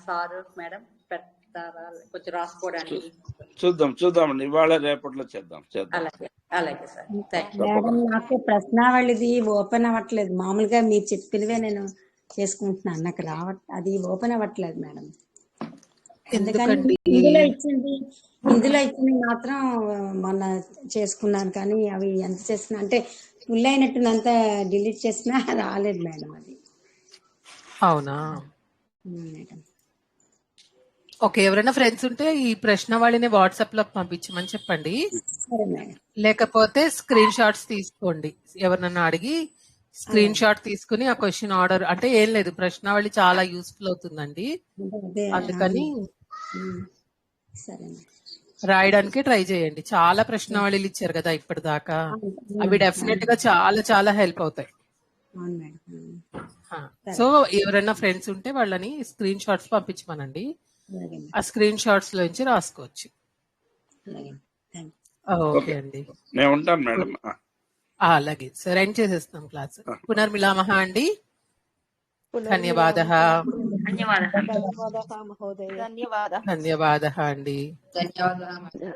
సార్ మేడం? పెడతారా కొంచెం రాసుకోవడానికి? చూద్దామండి, ఇవాళ రేపట్లో చేద్దాం. అలాగే సార్. మేడం నాకు ప్రశ్నావళిది ఓపెన్ అవ్వట్లేదు. మామూలుగా మీరు చెప్పినవే నేను చేసుకుంటున్నాను, నాకు అది ఓపెన్ అవ్వట్లేదు మేడం. ఎందుకని ఇందులో ఇచ్చింది మాత్రం మొన్న చేసుకున్నాను, కానీ అవి ఎంత చేసినా అంటే ఫుల్ అయినట్టు డిలీట్ చేసినా రాలేదు మేడం అది. అవునా? మేడం ఓకే, ఎవరైనా ఫ్రెండ్స్ ఉంటే ఈ ప్రశ్న వాళ్ళని వాట్సాప్ లో పంపించమని చెప్పండి. లేకపోతే స్క్రీన్ షాట్స్ తీసుకోండి. ఎవరినన్నా అడిగి స్క్రీన్ షాట్ తీసుకుని ఆ క్వశ్చన్ ఆర్డర్, అంటే ఏం లేదు, ప్రశ్నావళి చాలా యూస్ఫుల్ అవుతుందండి. అందుకని రాయడానికి ట్రై చేయండి. చాలా ప్రశ్నావళిలు ఇచ్చారు కదా ఇప్పటిదాకా, అవి డెఫినెట్ గా చాలా చాలా హెల్ప్ అవుతాయి. సో ఎవరైనా ఫ్రెండ్స్ ఉంటే వాళ్ళని స్క్రీన్ షాట్స్ పంపించమనండి. ఆ స్క్రీన్ షాట్స్ లోంచి రాసుకోవచ్చు. ఓకే అండి, నేను ఉంటాను మేడం. అలాగే సరే, ఎండ్ చేసేస్తాం క్లాస్. పునర్మిలామహ అండి. ధన్యవాదః. ధన్యవాదः మహోదయ. ధన్యవాదः అండి. ధన్యవాదాలు.